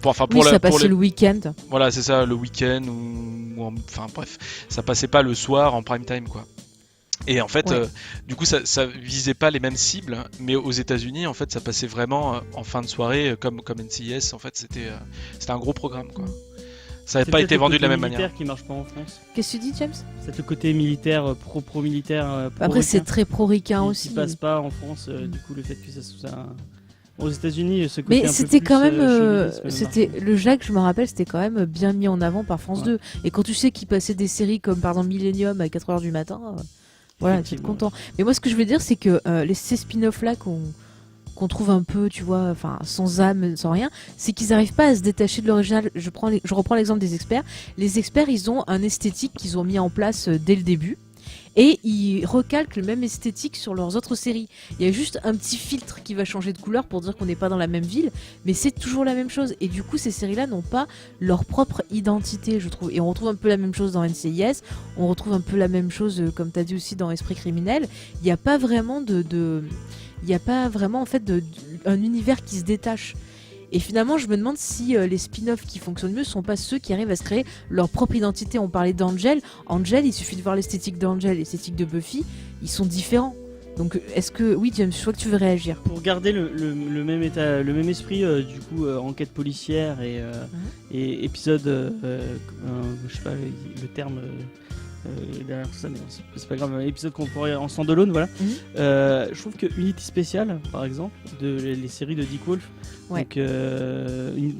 Pour Oui, ça passait le week-end. Voilà c'est ça, le week-end enfin bref, ça passait pas le soir en prime time quoi. Et en fait, Ouais. du coup, ça visait pas les mêmes cibles, mais aux États-Unis, en fait, ça passait vraiment en fin de soirée, comme NCIS. En fait, c'était un gros programme, quoi. Ça n'avait pas été vendu de la même manière. C'est peut-être le côté militaire qui marche pas en France. Qu'est-ce que tu dis, James? C'est le côté militaire, pro-militaire. Après, c'est très pro-ricain qui aussi. passe pas en France. Du coup, le fait que ça soit. Aux États-Unis, ce côté un Mais peu c'était plus, quand même, chauvinisme marche. le Jag, je me rappelle, c'était quand même bien mis en avant par France Ouais. 2. Et quand tu sais qu'ils passaient des séries comme par exemple Millennium à 4h du matin, voilà, tu es Effectivement. content. Mais moi, ce que je veux dire, c'est que ces spin-offs là qu'on trouve un peu, tu vois, enfin sans âme, sans rien, c'est qu'ils n'arrivent pas à se détacher de l'original. Je reprends l'exemple des experts. Les experts, ils ont un esthétique qu'ils ont mis en place dès le début. Et ils recalquent le même esthétique sur leurs autres séries. Il y a juste un petit filtre qui va changer de couleur pour dire qu'on n'est pas dans la même ville, mais c'est toujours la même chose. Et du coup, ces séries-là n'ont pas leur propre identité, je trouve. Et on retrouve un peu la même chose dans NCIS, on retrouve un peu la même chose, comme tu as dit aussi, dans Esprit criminel. Il n'y a pas vraiment il n'y a pas vraiment en fait un univers qui se détache. Et finalement, je me demande si les spin-offs qui fonctionnent mieux sont pas ceux qui arrivent à se créer leur propre identité. On parlait d'Angel. Angel, il suffit de voir l'esthétique d'Angel, l'esthétique de Buffy, ils sont différents. Donc, est-ce que oui, James, je crois que tu veux réagir. Pour garder le même état, le même esprit, du coup, enquête policière et épisode, je sais pas le terme. Derrière ça, mais c'est pas grave, épisode qu'on pourrait en stand-alone, voilà. Je trouve que Unity Special, par exemple, les séries de Dick Wolf, Ouais. donc,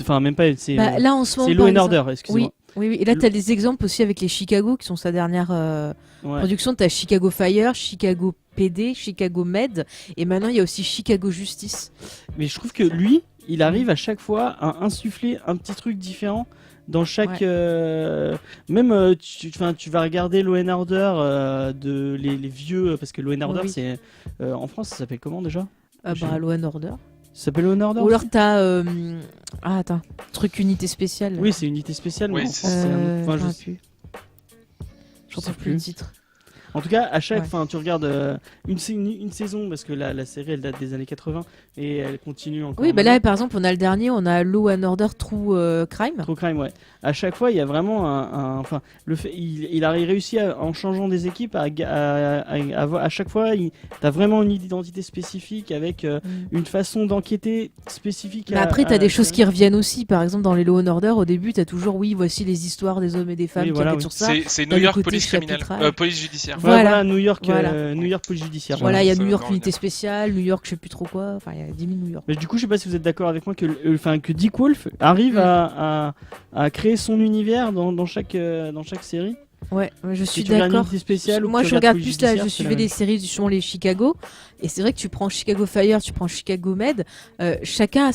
enfin même pas, c'est Là, en ce moment, c'est Law par and exemple- Order, excusez-moi. Oui. Et là, tu as des exemples aussi avec les Chicago, qui sont sa dernière Ouais. production. Tu as Chicago Fire, Chicago PD, Chicago Med, et maintenant, il y a aussi Chicago Justice. Mais je trouve que lui, il arrive à chaque fois à insuffler un petit truc différent dans chaque. Même, tu vas regarder Law and Order de les vieux, parce que Law and Order, Oui. c'est en France, ça s'appelle comment déjà? Law and Order. Ça s'appelle Law and Order Ou alors, aussi t'as. Attends. Truc unité spéciale. Oui, c'est unité spéciale. Oui, mais c'est- c'est un autre- Je enfin, me je- rappelle plus. Je sais retrouve plus le titre. En tout cas, à chaque, Ouais. enfin, tu regardes une saison parce que la série elle date des années 80 et elle continue encore. Oui, bah maintenant. là, par exemple, on a le dernier, on a Law and Order True Crime. True Crime, ouais. À chaque fois, il y a vraiment enfin, le fait, il a réussi en changeant des équipes à chaque fois, t'as vraiment une identité spécifique avec une façon d'enquêter spécifique. Mais après, t'as des choses qui reviennent aussi. Par exemple, dans les Law and Order, au début, t'as toujours, oui, voici les histoires des hommes et des femmes Oui, qui voilà, enquêtent oui. sur ça. C'est T'as New le York côté police criminelle, chapitrage. police judiciaire. Voilà. New York, Voilà. New York police judiciaire. Voilà, il y a ça, New York dans Unité le- Spéciale, New York, je sais plus trop quoi. Enfin, il y a 10 000 New York. Mais du coup, je sais pas si vous êtes d'accord avec moi que Dick Wolf arrive à créer son univers dans chaque série. Ouais, je suis tu regardes d'accord. Unité Spéciale ou Moi, que tu je regarde Police plus là, Judiciaire, je c'est suivais la les même. séries justement les Chicago, et c'est vrai que tu prends Chicago Fire, tu prends Chicago Med, chacun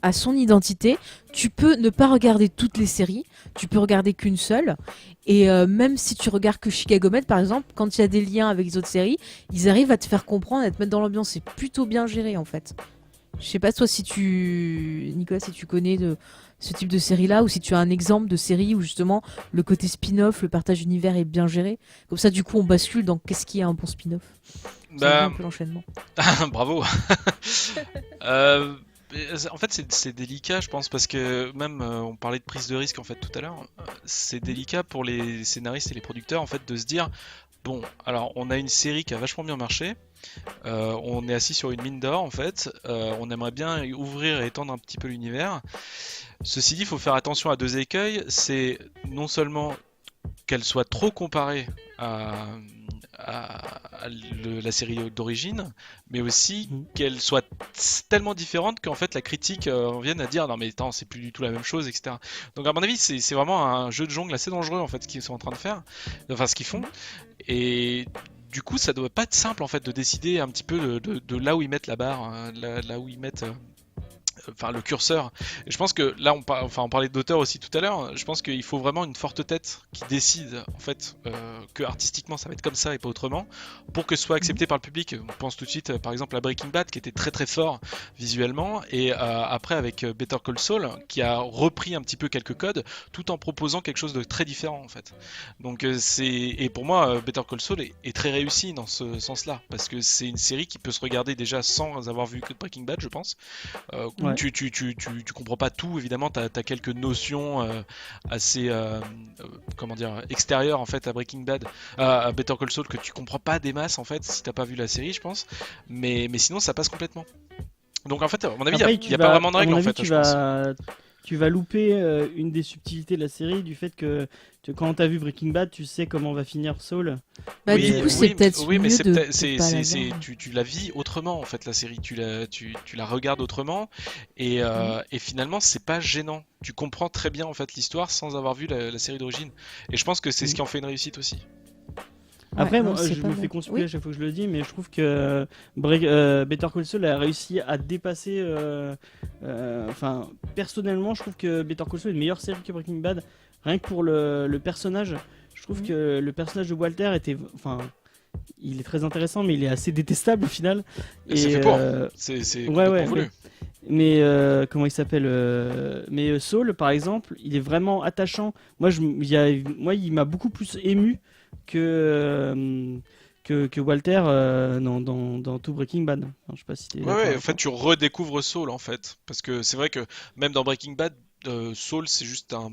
a son identité. Tu peux ne pas regarder toutes les séries, tu peux regarder qu'une seule, et même si tu regardes que Chicago Med, par exemple, quand il y a des liens avec les autres séries, ils arrivent à te faire comprendre, à te mettre dans l'ambiance. C'est plutôt bien géré en fait. Je sais pas toi Nicolas, si tu connais de ce type de série-là, ou si tu as un exemple de série où justement le côté spin-off, le partage d'univers est bien géré. Comme ça, du coup, on bascule dans qu'est-ce qui est un bon spin-off. Ça me fait un peu l'enchaînement. Bravo. En fait, c'est délicat, je pense, parce que même on parlait de prise de risque en fait tout à l'heure. C'est délicat pour les scénaristes et les producteurs en fait de se dire bon, alors on a une série qui a vachement bien marché. On est assis sur une mine d'or en fait. On aimerait bien ouvrir et étendre un petit peu l'univers. Ceci dit, il faut faire attention à deux écueils. C'est non seulement qu'elle soit trop comparée à la série d'origine, mais aussi qu'elle soit tellement différente qu'en fait la critique vienne à dire non mais attends, c'est plus du tout la même chose, etc. Donc à mon avis c'est vraiment un jeu de jungle assez dangereux en fait ce qu'ils sont en train de faire, enfin ce qu'ils font, et du coup ça doit pas être simple en fait de décider un petit peu de là où ils mettent la barre, hein, là où ils mettent enfin le curseur. Et je pense que là on parlait d'auteur aussi tout à l'heure, je pense qu'il faut vraiment une forte tête qui décide en fait que artistiquement ça va être comme ça et pas autrement pour que ce soit accepté par le public. On pense tout de suite par exemple à Breaking Bad qui était très très fort visuellement, et après avec Better Call Saul qui a repris un petit peu quelques codes tout en proposant quelque chose de très différent en fait. Donc et pour moi Better Call Saul est très réussi dans ce sens là, parce que c'est une série qui peut se regarder déjà sans avoir vu que Breaking Bad, je pense. Ouais. Tu comprends pas tout, évidemment, t'as quelques notions assez comment dire, extérieures en fait à Breaking Bad, à Better Call Saul, que tu comprends pas des masses en fait si t'as pas vu la série, je pense, mais sinon ça passe complètement. Donc en fait, à mon avis, il n'y a pas vraiment de règle en fait, je pense. Tu vas louper une des subtilités de la série, du fait que quand t'as vu Breaking Bad, tu sais comment va finir Saul. Bah, oui, du coup, c'est peut-être oui, mais mieux tu la vis autrement en fait la série, tu la regardes autrement, et finalement c'est pas gênant. Tu comprends très bien en fait l'histoire sans avoir vu la série d'origine. Et je pense que c'est ce qui en fait une réussite aussi. Après, moi, je me fais conspuer à chaque fois que je le dis, mais je trouve que Better Call Saul a réussi à dépasser. Enfin, personnellement, je trouve que Better Call Saul est une meilleure série que Breaking Bad, rien que pour le personnage. Je trouve que le personnage de Walter était, enfin, il est très intéressant, mais il est assez détestable au final. C'est fait pour. C'est voulu. Mais comment il s'appelle Mais Saul, par exemple, il est vraiment attachant. Moi, il m'a beaucoup plus ému que Walter dans tout Breaking Bad. Enfin, je sais pas si en fait, tu redécouvres Saul en fait, parce que c'est vrai que même dans Breaking Bad, Saul c'est juste un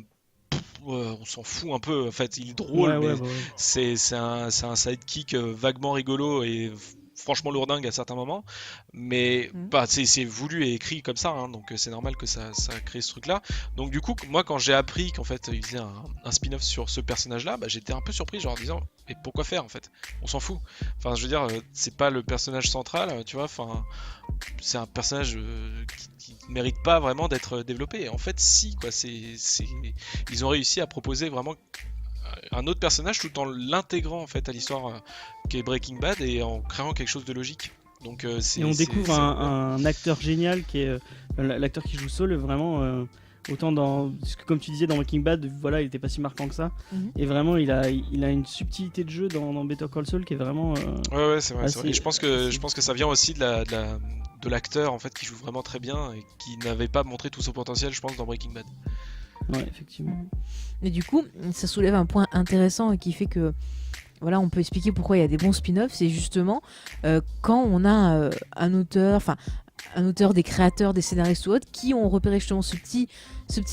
on s'en fout un peu, en fait, il est drôle, mais c'est un sidekick vaguement rigolo et franchement lourdingue à certains moments, mais c'est voulu et écrit comme ça, hein, donc c'est normal que ça crée ce truc là. Donc du coup, moi quand j'ai appris qu'en fait il faisait un spin-off sur ce personnage là, j'étais un peu surpris, genre en disant mais pourquoi faire en fait, on s'en fout, enfin je veux dire c'est pas le personnage central, tu vois, enfin c'est un personnage qui mérite pas vraiment d'être développé, et en fait si quoi, ils ont réussi à proposer vraiment un autre personnage tout en l'intégrant en fait à l'histoire qui est Breaking Bad, et en créant quelque chose de logique. Donc et on découvre un acteur génial qui est l'acteur qui joue Saul, vraiment autant comme tu disais dans Breaking Bad, voilà, il était pas si marquant que ça, et vraiment il a une subtilité de jeu dans Better Call Saul qui est vraiment ouais c'est vrai, c'est vrai. Et je pense que ça vient aussi de l'acteur en fait qui joue vraiment très bien et qui n'avait pas montré tout son potentiel, je pense, dans Breaking Bad. Ouais, effectivement. Et du coup, ça soulève un point intéressant et qui fait que voilà, on peut expliquer pourquoi il y a des bons spin-offs. C'est justement quand on a un auteur, des créateurs, des scénaristes ou autres qui ont repéré justement ce petit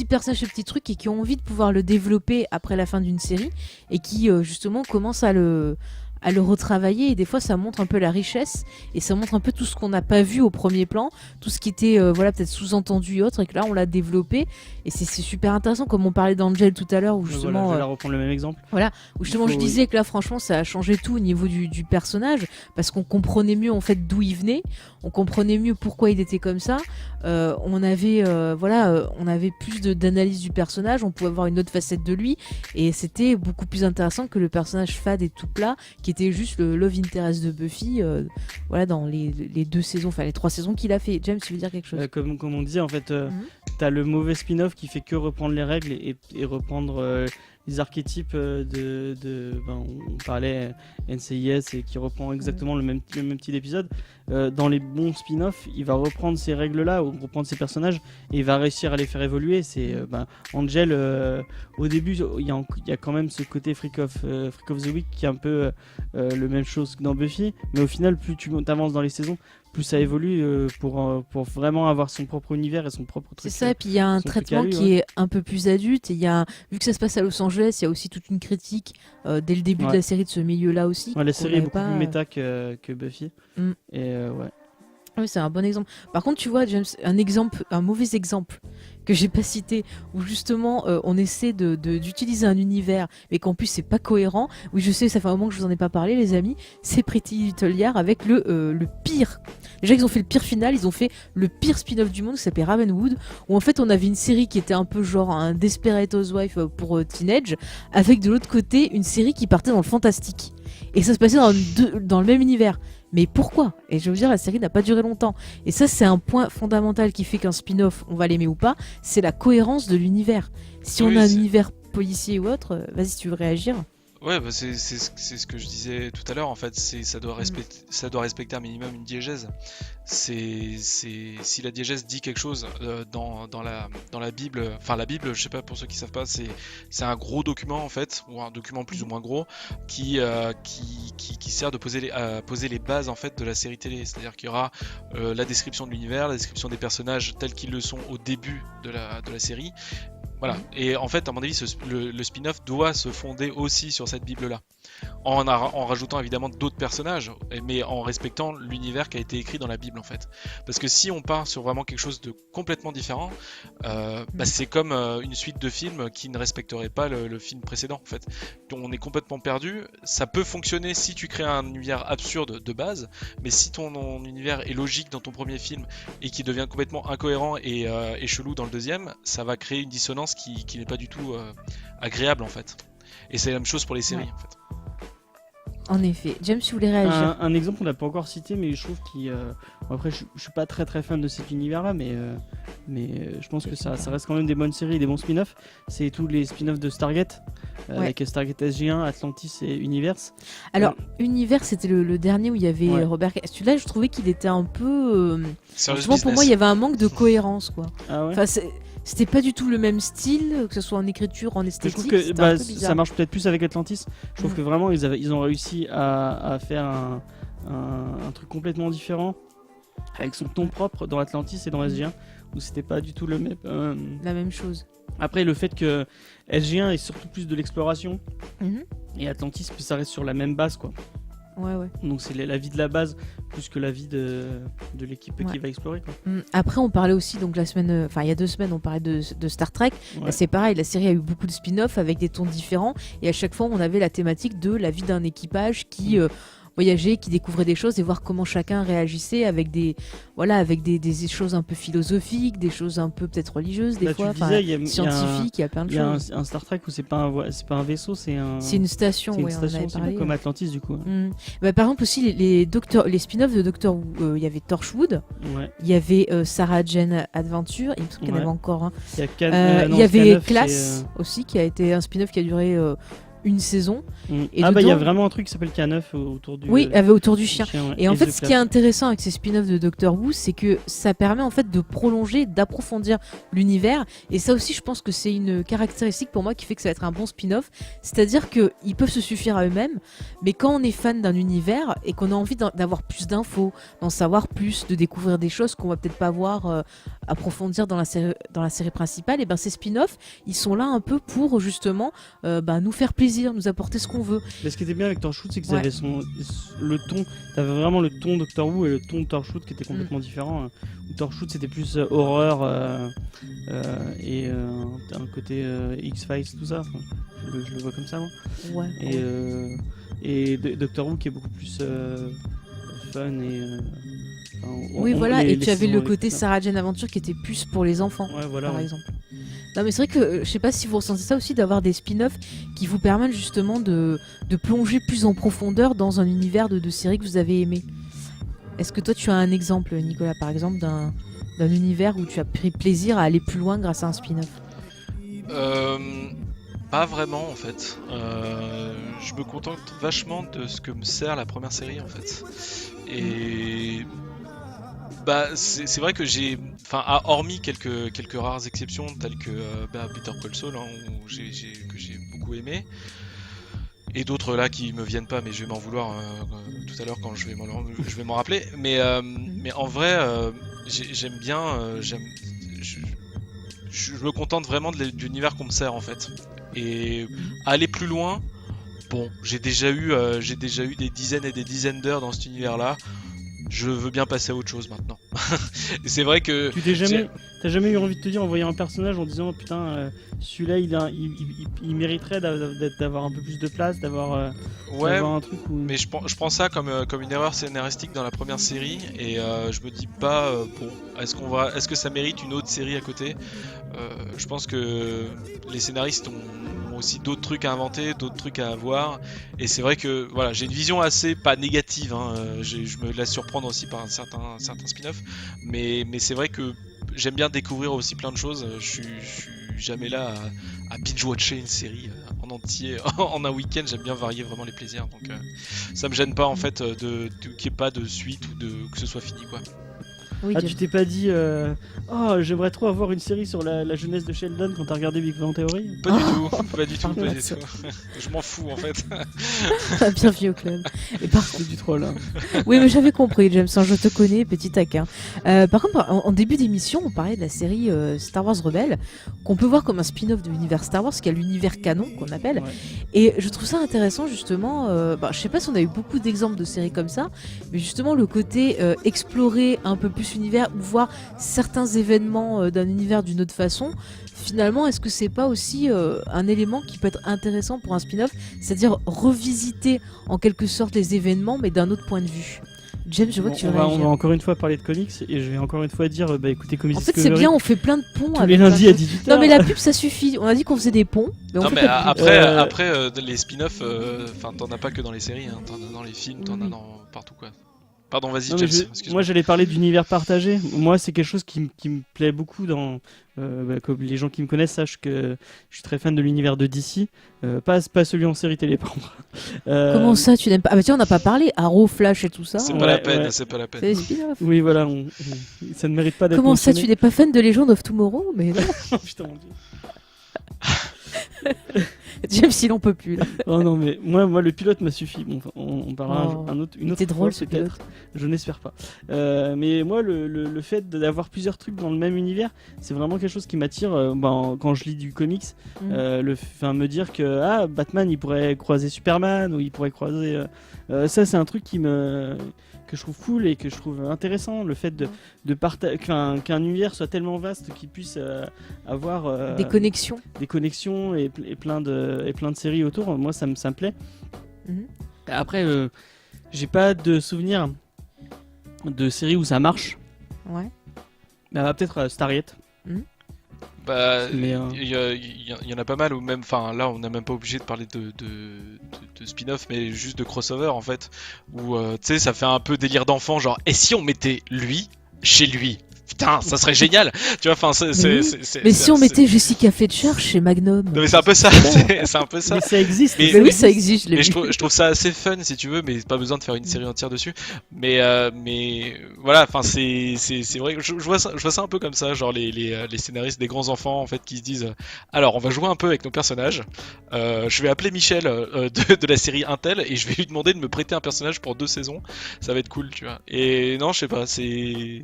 personnage, ce petit truc, et qui ont envie de pouvoir le développer après la fin d'une série, et qui justement commencent à le retravailler, et des fois ça montre un peu la richesse, et ça montre un peu tout ce qu'on n'a pas vu au premier plan, tout ce qui était peut-être sous-entendu et autres, et que là on l'a développé, et c'est super intéressant, comme on parlait d'Angel tout à l'heure, où justement je vais reprendre le même exemple. Voilà, où justement je disais que là franchement ça a changé tout au niveau du personnage, parce qu'on comprenait mieux en fait d'où il venait, on comprenait mieux pourquoi il était comme ça, on avait plus d'analyse du personnage, on pouvait avoir une autre facette de lui, et c'était beaucoup plus intéressant que le personnage fade et tout plat qui était juste le love interest de Buffy, dans les 2 saisons, enfin les 3 saisons qu'il a fait. James, tu veux dire quelque chose? Comme on disait en fait, t'as le mauvais spin-off qui fait que reprendre les règles et reprendre les archétypes on parlait NCIS et qui reprend exactement le même type d'épisode. Dans les bons spin-offs, il va reprendre ces règles-là, ou reprendre ces personnages, et il va réussir à les faire évoluer. C'est Angel, au début, il y a quand même ce côté Freak of the Week qui est un peu le même chose que dans Buffy, mais au final, plus tu avances dans les saisons, plus ça évolue pour vraiment avoir son propre univers et son propre truc. C'est ça, et puis il y a un traitement qui est un peu plus adulte, et vu que ça se passe à Los Angeles, il y a aussi toute une critique dès le début de la série de ce milieu-là aussi. La série est beaucoup plus méta que Buffy. Et Oui, c'est un bon exemple. Par contre, tu vois, James, un mauvais exemple que j'ai pas cité, où justement on essaie d'utiliser un univers, mais qu'en plus c'est pas cohérent. Oui, je sais, ça fait un moment que je vous en ai pas parlé, les amis. C'est Pretty Little Liars avec le pire. Déjà, ils ont fait le pire final, ils ont fait le pire spin-off du monde qui s'appelait Ravenwood, où en fait on avait une série qui était un peu genre un Desperate Housewife pour teenage, avec de l'autre côté une série qui partait dans le fantastique. Et ça se passait dans le même univers. Mais pourquoi ? Et je veux dire, la série n'a pas duré longtemps. Et ça, c'est un point fondamental qui fait qu'un spin-off, on va l'aimer ou pas, c'est la cohérence de l'univers. Si on a un univers policier ou autre, vas-y, si tu veux réagir. Ouais, c'est ce que je disais tout à l'heure. En fait, ça doit respecter un minimum une diégèse. Si la diégèse dit quelque chose dans la Bible, enfin la Bible, je sais pas pour ceux qui savent pas, c'est un gros document en fait, ou un document plus ou moins gros, qui sert de poser les bases en fait de la série télé. C'est-à-dire qu'il y aura la description de l'univers, la description des personnages tels qu'ils le sont au début de la série. Voilà, et en fait, à mon avis, le spin-off doit se fonder aussi sur cette Bible-là, en rajoutant évidemment d'autres personnages, mais en respectant l'univers qui a été écrit dans la Bible, en fait. Parce que si on part sur vraiment quelque chose de complètement différent, c'est comme une suite de films qui ne respecterait pas le film précédent, en fait. On est complètement perdu. Ça peut fonctionner si tu crées un univers absurde de base, mais si ton univers est logique dans ton premier film et qui devient complètement incohérent et chelou dans le deuxième, ça va créer une dissonance qui n'est pas du tout agréable en fait. Et c'est la même chose pour les séries en fait. En effet. James, tu voulais réagir. Un exemple qu'on n'a pas encore cité, mais je trouve après je suis pas très fan de cet univers là, mais je pense que ça reste quand même des bonnes séries, des bons spin-offs. C'est tous les spin-offs de Stargate, avec Stargate SG1, Atlantis et Universe. Alors Universe, c'était le dernier où il y avait Robert. Celui-là, je trouvais qu'il était un peu pour moi il y avait un manque de cohérence quoi. Ah ouais. Enfin, c'était pas du tout le même style, que ce soit en écriture, en esthétique. Je trouve que ça marche peut-être plus avec Atlantis. Je trouve que vraiment ils ont réussi à faire un truc complètement différent, avec son ton propre dans Atlantis et dans SG1, où c'était pas du tout la même chose. Après, le fait que SG1 est surtout plus de l'exploration, et Atlantis, ça reste sur la même base quoi. Ouais. Donc c'est la vie de la base plus que la vie de l'équipe qui va explorer quoi. Après on parlait aussi donc il y a 2 semaines on parlait de Star Trek. Là, c'est pareil, la série a eu beaucoup de spin-off avec des tons différents et à chaque fois on avait la thématique de la vie d'un équipage qui voyager, qui découvrait des choses et voir comment chacun réagissait avec des choses un peu philosophiques, des choses un peu peut-être religieuses des fois, scientifiques, il y a plein de choses. Il y a un Star Trek où c'est pas un vaisseau, c'est une station, on en avait parlé, comme Atlantis du coup. Par exemple aussi les spin-offs de Doctor Who, il y avait Torchwood, il y avait Sarah Jane Adventure, il me semble qu'il y en avait encore. Il y avait Class aussi qui a été un spin-off qui a duré une saison. Et il y a vraiment un truc qui s'appelle K9 autour du autour du chien. Et en fait, ce qui est intéressant avec ces spin-offs de Doctor Who, c'est que ça permet en fait de prolonger, d'approfondir l'univers. Et ça aussi, je pense que c'est une caractéristique pour moi qui fait que ça va être un bon spin-off. C'est-à-dire qu'ils peuvent se suffire à eux-mêmes, mais quand on est fan d'un univers et qu'on a envie d'avoir plus d'infos, d'en savoir plus, de découvrir des choses qu'on va peut-être pas voir approfondir dans la série principale, et ces spin-offs, ils sont là un peu pour justement nous faire plaisir, nous apporter ce qu'on veut. Mais ce qui était bien avec Torchwood, c'est qu'ils avaient le ton, t'avais vraiment le ton Doctor Who et le ton de Torchwood qui était complètement différent. Torchwood c'était plus horreur et un côté X-Files, tout ça. Enfin, je le vois comme ça moi. Et Doctor Who qui est beaucoup plus fun et et tu avais le côté Sarah Jane Adventure qui était plus pour les enfants, par exemple. Non mais c'est vrai que je sais pas si vous ressentez ça aussi, d'avoir des spin-offs qui vous permettent justement de plonger plus en profondeur dans un univers de séries que vous avez aimé. Est-ce que toi tu as un exemple, Nicolas, par exemple d'un univers où tu as pris plaisir à aller plus loin grâce à un spin-off? Pas vraiment en fait. Je me contente vachement de ce que me sert la première série en fait. Et bah c'est vrai que j'ai, enfin hormis quelques rares exceptions telles que Better Call Saul hein, que j'ai beaucoup aimé. Et d'autres là qui me viennent pas, mais je vais m'en vouloir tout à l'heure quand je vais m'en rappeler. Mais en vrai, j'aime bien, je me contente vraiment de l'univers qu'on me sert en fait. Et aller plus loin, bon, j'ai déjà eu des dizaines et des dizaines d'heures dans cet univers-là. Je veux bien passer à autre chose maintenant. Et c'est vrai que T'as jamais eu envie de te dire en voyant un personnage en disant putain celui-là il mériterait d'avoir un peu plus de place, d'avoir un truc où... Mais je prends ça comme une erreur scénaristique dans la première série et je me dis pas bon est-ce que ça mérite une autre série à côté. Je pense que les scénaristes ont aussi d'autres trucs à inventer, d'autres trucs à avoir et c'est vrai que voilà, j'ai une vision assez pas négative hein, je me laisse surprendre aussi par un certain spin-off mais c'est vrai que j'aime bien découvrir aussi plein de choses. Je suis jamais là à binge-watcher une série en entier en un week-end. J'aime bien varier vraiment les plaisirs. Donc ça me gêne pas en fait qu'il n'y ait pas de suite ou que ce soit fini quoi. Oui, tu t'es pas dit oh j'aimerais trop avoir une série sur la jeunesse de Sheldon quand t'as regardé Big Bang Theory? Pas du tout. Je m'en fous en fait. Bienvenue au club. Et C'est du troll. Hein. Oui, mais j'avais compris, James, hein, je te connais, petit taquin. Par contre, en début d'émission, on parlait de la série Star Wars Rebelle, qu'on peut voir comme un spin-off de l'univers Star Wars, qui a l'univers canon, qu'on appelle. Ouais. Et je trouve ça intéressant, justement. Je sais pas si on a eu beaucoup d'exemples de séries comme ça, mais justement, le côté explorer un peu plus l'univers ou voir certains événements d'un univers d'une autre façon. Finalement, est-ce que c'est pas aussi un élément qui peut être intéressant pour un spin-off, c'est-à-dire revisiter en quelque sorte les événements, mais d'un autre point de vue? James, je vois que tu veux réagir. On va encore une fois parler de comics et je vais encore une fois dire écoutez Comics Discovery. En fait, c'est bien, on fait plein de ponts. Tous les lundis à 18h. Non, mais la pub, ça suffit. On a dit qu'on faisait des ponts. Mais non, mais après les spin-offs, t'en as pas que dans les séries, hein, t'en as dans les films, t'en as partout quoi. Pardon, vas-y, James. Moi, j'allais parler d'univers partagé. Moi, c'est quelque chose qui me plaît beaucoup. Comme les gens qui me connaissent sachent que je suis très fan de l'univers de DC. Pas celui en série télé, par contre. Comment ça, tu n'aimes pas? Ah bah tiens, on n'a pas parlé. Arrow, Flash et tout ça. C'est pas la peine, c'est pas la peine. C'est des spin-offs. Oui, voilà, ça ne mérite pas d'être Comment mentionné. ça, tu n'es pas fan de Legend of Tomorrow? Mais non. Putain, mon Dieu. James, il en peut plus là. Oh non, mais moi le pilote m'a suffi. Bon, on parlera une autre C'était drôle fois, ce pilote. Je n'espère pas. Mais moi, le fait d'avoir plusieurs trucs dans le même univers, c'est vraiment quelque chose qui m'attire. Quand je lis du comics, me dire que Batman, il pourrait croiser Superman ou il pourrait croiser. Ça, c'est un truc que je trouve cool et que je trouve intéressant, le fait de partager qu'un univers soit tellement vaste qu'il puisse avoir des connexions et plein de séries autour. Moi ça me plaît. Après j'ai pas de souvenir de séries où ça marche. Ouais. Peut-être Stargate. Il y en a pas mal, ou même, là on n'est même pas obligé de parler de spin-off, mais juste de crossover en fait, où tu sais, ça fait un peu délire d'enfant, genre, et si on mettait lui chez lui? Putain, ça serait génial, tu vois. Mais si on mettait Jessica Fletcher chez Magnum. Non, mais c'est un peu ça. C'est un peu ça. Mais ça existe. Mais oui, ça existe. Je trouve ça assez fun, si tu veux, mais pas besoin de faire une série entière dessus. Mais voilà, c'est vrai que je vois ça un peu comme ça, genre les scénaristes des grands enfants en fait qui se disent alors on va jouer un peu avec nos personnages. Je vais appeler Michel de la série Intel et je vais lui demander de me prêter un personnage pour 2 saisons. Ça va être cool, tu vois. Et non, je sais pas, c'est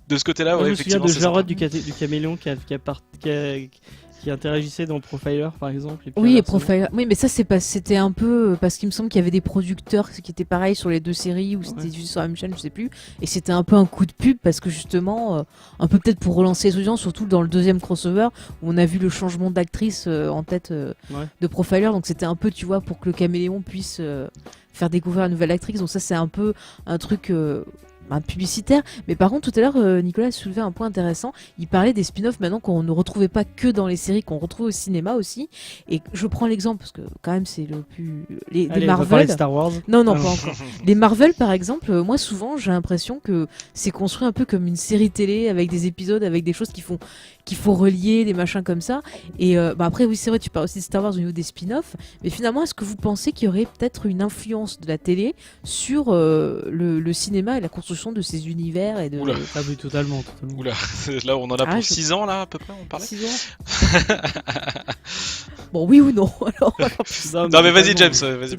de ce côté-là, ouais, effectivement. Je me souviens de Jarod du Caméléon qui interagissait dans Profiler, par exemple. Oui, Profiler. Oui, mais ça, c'était un peu parce qu'il me semble qu'il y avait des producteurs qui étaient pareils sur les 2 séries ou c'était juste sur la même chaîne, je sais plus. Et c'était un peu un coup de pub parce que justement, un peu peut-être pour relancer les audiences, surtout dans le 2e crossover où on a vu le changement d'actrice en tête de Profiler. Donc c'était un peu, tu vois, pour que le Caméléon puisse faire découvrir une nouvelle actrice. Donc ça, c'est un peu un truc publicitaire. Mais par contre, tout à l'heure, Nicolas a soulevé un point intéressant. Il parlait des spin-offs maintenant qu'on ne retrouvait pas que dans les séries, qu'on retrouve au cinéma aussi. Et je prends l'exemple parce que quand même c'est le plus les Allez, on va parler Marvel. de Star Wars. Non, Ah pas encore. Les Marvel, par exemple, moi souvent j'ai l'impression que c'est construit un peu comme une série télé avec des épisodes, avec des choses qu'il faut relier, des machins comme ça. Et après, oui, c'est vrai, tu parles aussi de Star Wars au niveau des spin-offs. Mais finalement, est-ce que vous pensez qu'il y aurait peut-être une influence de la télé sur le cinéma et la construction de ces univers et de... Oula. Ah oui, totalement. Oula, là on en a pour Ah, 6 ans là à peu près, on parlait. 6 ans. Bon, oui ou non alors. Non mais vas-y totalement. James, vas-y.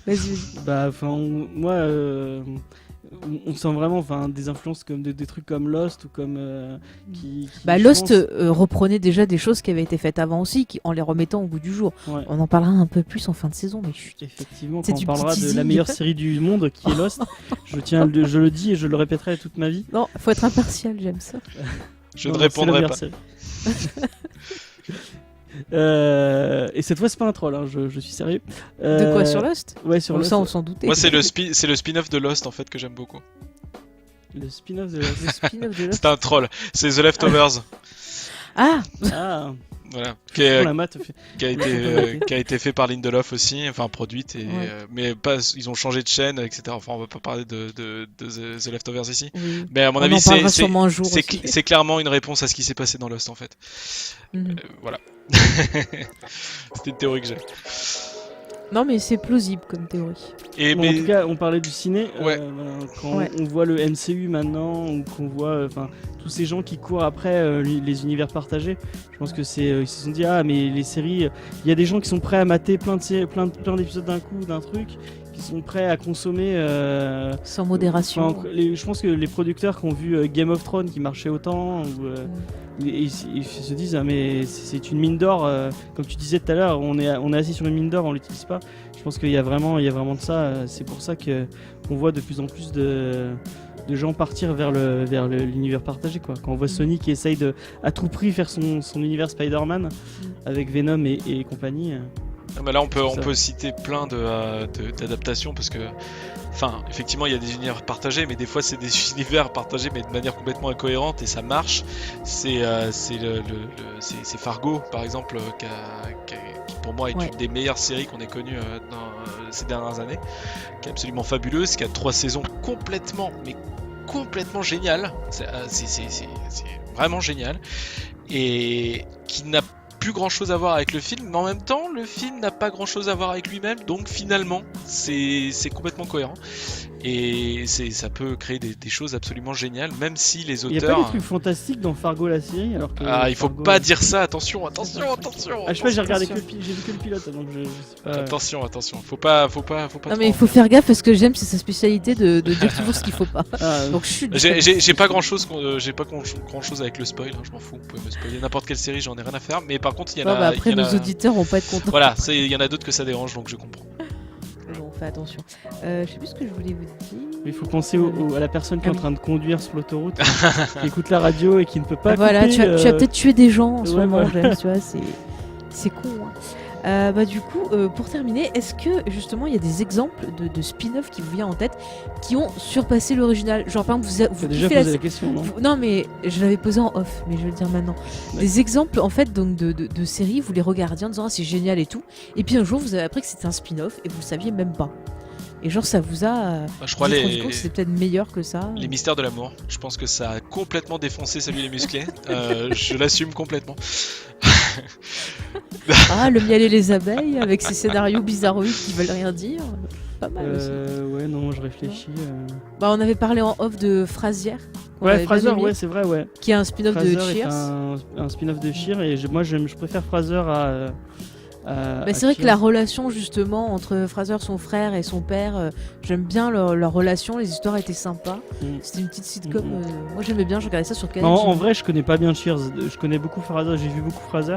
Vas-y. Bah, enfin, moi, on sent vraiment, enfin, des influences comme des trucs comme Lost ou comme qui Bah, je Lost pense- reprenait déjà des choses qui avaient été faites avant aussi, en les remettant au bout du jour. ouais. On en parlera un peu plus en fin de saison, mais chut. Effectivement, C'est quand on du parlera petit de la teasing. meilleure série du monde qui est Lost, je le dis et je le répéterai toute ma vie. Non, faut être impartial, j'aime ça. Je Non, ne non, c'est la répondrai meilleure pas. série. Et cette fois, c'est pas un troll, hein, je suis sérieux. De quoi, sur Lost? Ouais, sur Lost. Ça, on s'en doutait. Moi c'est le spin-off de Lost en fait que j'aime beaucoup. Le spin-off de Lost. Le spin-off de Lost. C'est un troll, c'est The Leftovers. Ah, Ah, Voilà, pour la maths, qui a été fait par Lindelof aussi, enfin produite, et, Ouais. mais pas, ils ont changé de chaîne, etc. Enfin, on va pas parler de The Leftovers ici. oui. Mais à mon On avis, en parlera sûrement un jour aussi. c'est clairement une réponse à ce qui s'est passé dans Lost en fait. Mhm. Voilà. C'était une théorie que j'ai. Non, mais c'est plausible comme théorie. Et Bon, mais en tout cas, on parlait du ciné. Ouais. Voilà, quand Ouais. on voit le MCU maintenant, ou qu'on voit tous ces gens qui courent après les univers partagés, je pense que ils se sont dit mais les séries, il y a des gens qui sont prêts à mater plein d'épisodes d'un coup, d'un truc, qui sont prêts à consommer. Sans modération. Je pense que les producteurs qui ont vu Game of Thrones qui marchait autant, ils se disent mais c'est une mine d'or. Comme tu disais tout à l'heure, on est assis sur une mine d'or, on l'utilise pas. Je pense qu'il y a vraiment de ça. C'est pour ça qu'on voit de plus en plus de gens partir vers l'univers partagé, quoi. Quand on voit Sony qui essaye à tout prix faire son univers Spider-Man avec Venom et compagnie. mais là, on ça. peut citer plein d'adaptations parce que, enfin, effectivement, il y a des univers partagés, mais des fois, c'est des univers partagés, mais de manière complètement incohérente et ça marche. C'est Fargo, par exemple, qui pour moi est Ouais. une des meilleures séries qu'on ait connues ces dernières années, qui est absolument fabuleuse, qui a 3 saisons complètement géniales. C'est vraiment génial et qui n'a plus grand chose à voir avec le film, mais en même temps le film n'a pas grand chose à voir avec lui-même, donc finalement c'est complètement cohérent et ça peut créer des choses absolument géniales, même si les Il y a pas des auteurs trucs fantastiques dans Fargo la série, alors que il faut Fargo, pas dire ça, attention. Ah, je sais pas, j'ai regardé Attention. j'ai vu que le pilote, donc je sais pas. Attention, faut pas Non, mais il faut faire gaffe parce que j'aime, c'est sa spécialité de dire toujours ce qu'il faut pas. Ah, Donc, chut. J'ai pas grand chose avec le spoil, hein, je m'en fous. Vous pouvez me spoiler n'importe quelle série, j'en ai rien à faire. Mais par contre, il y en a. Après, il y en nos a- auditeurs vont pas être contents. Voilà, il y en a d'autres que ça dérange, donc je comprends. Bon, fais attention. Je sais plus ce que je voulais vous dire. il faut penser à la personne qui est Ah en oui. train de conduire sur l'autoroute, qui écoute la radio et qui ne peut pas. Voilà, couper, tu as peut-être tué des gens en ce ouais, moment, voilà. j'aime, tu vois, c'est con. Hein. Du coup, pour terminer, est-ce que justement il y a des exemples de spin-off qui vous viennent en tête qui ont surpassé l'original? Genre par exemple, Tu vous as déjà kiffez posé la question, non? Non, mais je l'avais posé en off, mais je vais le dire maintenant. Ouais. Des exemples en fait donc de séries, vous les regardiez en disant c'est génial et tout, et puis un jour vous avez appris que c'était un spin-off et vous le saviez même pas. Et genre ça vous a Je crois vous êtes rendu compte que c'était peut-être meilleur que ça. les mystères de l'amour. Je pense que ça a complètement défoncé Salut les musclés. Je l'assume complètement. Ah, le miel et les abeilles avec ces scénarios bizarroïdes qui veulent rien dire. Pas mal aussi. Ouais, non, je réfléchis. Bah, on avait parlé en off de Frasier. qu'on Ouais, avait bien Frasier, aimé, ouais, c'est vrai, ouais. qui est un spin-off de Frasier est Cheers. un spin-off de Cheers et moi je préfère Frasier à Bah, c'est vrai que la relation justement entre Frasier, son frère et son père, j'aime bien leur relation, les histoires étaient sympas. Mm. C'était une petite sitcom, Mm. moi j'aimais bien, je regardais ça sur Canal. En vrai, je connais pas bien Cheers. Je connais beaucoup Frasier. J'ai vu beaucoup Frasier.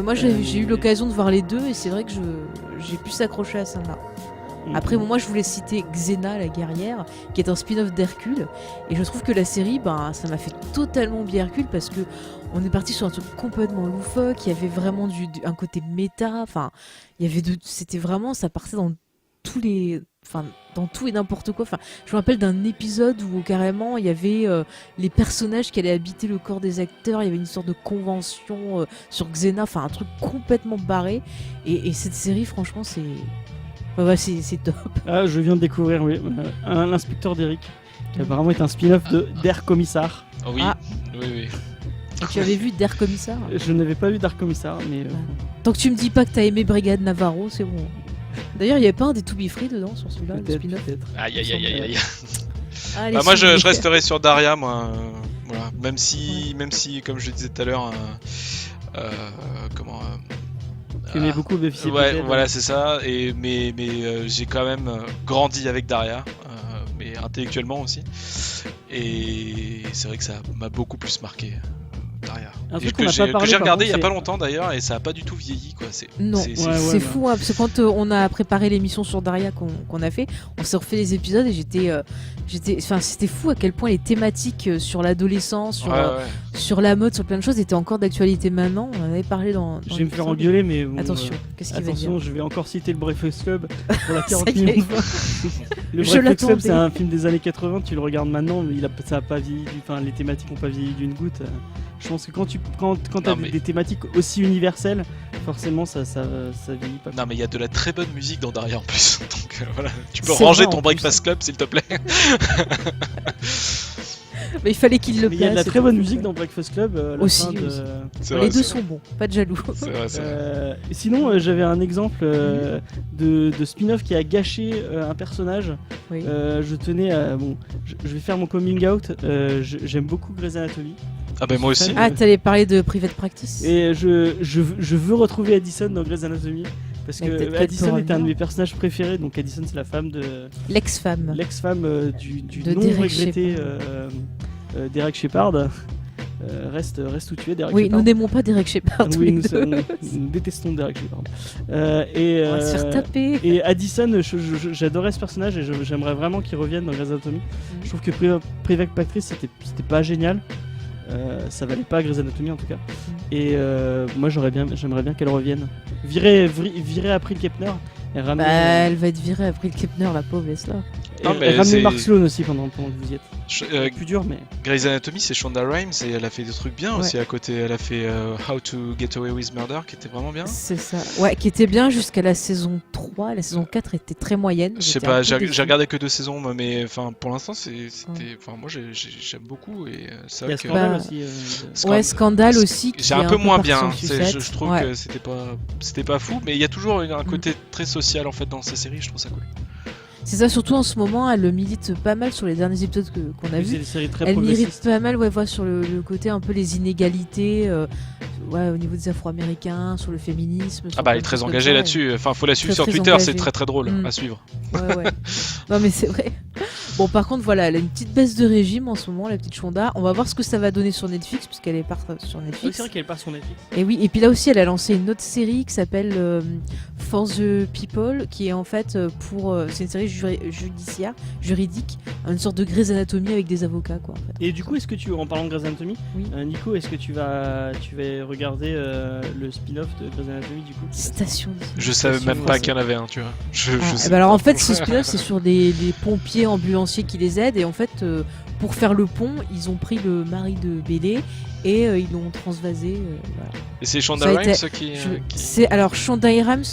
Moi j'ai eu l'occasion de voir les deux et c'est vrai que j'ai pu s'accrocher à ça là. Après, moi, je voulais citer Xena, la guerrière, qui est un spin-off d'Hercule. Et je trouve que la série, ça m'a fait totalement oublier Hercule parce que on est parti sur un truc complètement loufoque. Il y avait vraiment un côté méta. Enfin, il y avait c'était vraiment, ça partait dans tous les. enfin dans tout et n'importe quoi. Enfin, je me rappelle d'un épisode où carrément il y avait les personnages qui allaient habiter le corps des acteurs. Il y avait une sorte de convention sur Xena, enfin un truc complètement barré. Et cette série, franchement, c'est top. Ah, je viens de découvrir, oui, l'inspecteur d'Eric, qui apparemment est un spin-off d'Air Commissar. Oh, oui, Ah. oui. Et tu avais vu Der Commissar? Je n'avais pas vu Dark Commissar, mais Tant que tu me dis pas que t'as aimé Brigade Navarro, c'est bon. D'ailleurs, il y avait pas un des To Be Free dedans sur celui-là, le peut-être, spin-off. peut-être. Aïe. Ah, Bah, moi, je souvenirs. resterai sur Daria, moi. Voilà. Même si, comme je le disais tout à l'heure, comment. Tu aimais beaucoup Buffy Ouais, Clyde. voilà, c'est ça. Mais j'ai quand même grandi avec Daria, mais intellectuellement aussi. Et c'est vrai que ça m'a beaucoup plus marqué. Daria. Un Et truc qu'on n'a pas que parlé, j'ai par regardé il y a contre, pas c'est- longtemps d'ailleurs, et ça a pas du tout vieilli, quoi. Non, c'est- Ouais, c'est bah. fou, hein, parce que quand on a préparé l'émission sur Daria qu'on a fait, on s'est refait les épisodes et c'était fou à quel point les thématiques sur l'adolescence, Ouais, ouais. sur la mode, sur plein de choses étaient encore d'actualité maintenant. On en avait parlé dans Je vais me faire l'épisode. engueuler, mais bon, Attention, qu'est-ce qu'il va attention, dire? je vais encore citer le Breakfast Club pour la Ça 40 y est. millions de fois. Le Je Breakfast Club, l'attendais. c'est un film des années 80, tu le regardes maintenant, mais ça a pas vieilli, enfin les thématiques n'ont pas vieilli d'une goutte. Je pense que quand t'as Non, mais- des thématiques aussi universelles, forcément ça vieillit pas. Non, mais il y a de la très bonne musique dans Daria en plus. Donc voilà, tu peux C'est ranger vrai, ton en Breakfast Club s'il te plaît. Mais il fallait qu'il le Mais il y a de la place, très et bonne tout. musique dans Breakfast Club. La Aussi, fin de- aussi. C'est Les vrai, deux c'est sont bons, pas de jaloux. c'est vrai, c'est vrai. Sinon, j'avais un exemple de spin-off qui a gâché un personnage. Oui. Je tenais à. Bon, je vais faire mon coming out. J'aime beaucoup Grey's Anatomy. Ah ben moi aussi. Ah, t'allais parler de Private Practice? Et je veux retrouver Addison dans Grey's Anatomy. Parce Mais peut-être que qu'elle Addison peut est un de revenir. mes personnages préférés. Donc Addison, c'est la femme de. L'ex-femme. L'ex-femme du De non Derek regretté Shephard. Derek Shepard. Reste où tu es, Derek Oui, Shephard. nous n'aimons pas Derek Shepard. tous Oui, les nous, deux. nous détestons Derek Shepard. On va se faire taper. Et Addison, j'adorais ce personnage et j'aimerais vraiment qu'il revienne dans Grey's Anatomy. Je trouve que Private Practice c'était pas génial. Ça valait pas Grey's Anatomy en tout cas. Et moi j'aimerais bien qu'elle revienne. Virer April Kepner et ramener, Bah, elle va être virée après le Kepner, la pauvre, laisse-là. Non, et mais ramener c'est- Mark Sloan aussi pendant que vous y êtes. Je- Plus dur, mais Grey's Anatomy, c'est Shonda Rhimes et elle a fait des trucs bien Ouais. aussi à côté. Elle a fait How to Get Away with Murder qui était vraiment bien. C'est ça. Ouais, qui était bien jusqu'à la saison 3. La saison 4 était très moyenne. Je sais J'étais pas, un peu j'ai déçue. regardé que 2 saisons, moi, mais enfin pour l'instant c'était, enfin moi j'aime beaucoup et c'est il y a vrai que Scandale Bah, aussi. Ouais, Scandale aussi. qui j'ai un est peu moins parti bien. en sucette. Je trouve Ouais. que c'était pas fou, mais il y a toujours un côté très social en fait dans ces séries. Je trouve ça cool. C'est ça, surtout en ce moment, elle milite pas mal sur les derniers épisodes qu'on a C'est vus. des séries très Elle milite progressistes. pas mal, ouais, voilà, sur le côté un peu les inégalités, ouais, au niveau des Afro-Américains, sur le féminisme. sur Ah bah elle plein est de très choses engagée comme ça, là-dessus. Enfin faut la suivre Très, sur très Twitter, c'est engagée. très drôle Mm. à suivre. Ouais, ouais. Non mais c'est vrai. Bon par contre voilà, elle a une petite baisse de régime en ce moment, la petite Shonda. On va voir ce que ça va donner sur Netflix puisqu'elle est part sur Oui, Netflix. c'est vrai qu'elle part sur Netflix. Et oui, et puis là aussi elle a lancé une autre série qui s'appelle For the People, qui est en fait c'est une série judiciaire, juridique, une sorte de Grey's Anatomy avec des avocats quoi. En fait. Et du coup, en parlant de Grey's Anatomy, Oui. Nico, est-ce que tu vas regarder le spin-off de Grey's Anatomy du coup Station. Je savais même pas qu'il y en avait un, tu vois. Ah, sais bah alors pas. en fait ce spin-off c'est sur des pompiers ambulanciers qui les aident et en fait pour faire le pont ils ont pris le mari de Bélé et ils l'ont transvasé. Voilà. Et c'est Shonda Ça a Rhimes été- qui. C'est alors Shonda Rhimes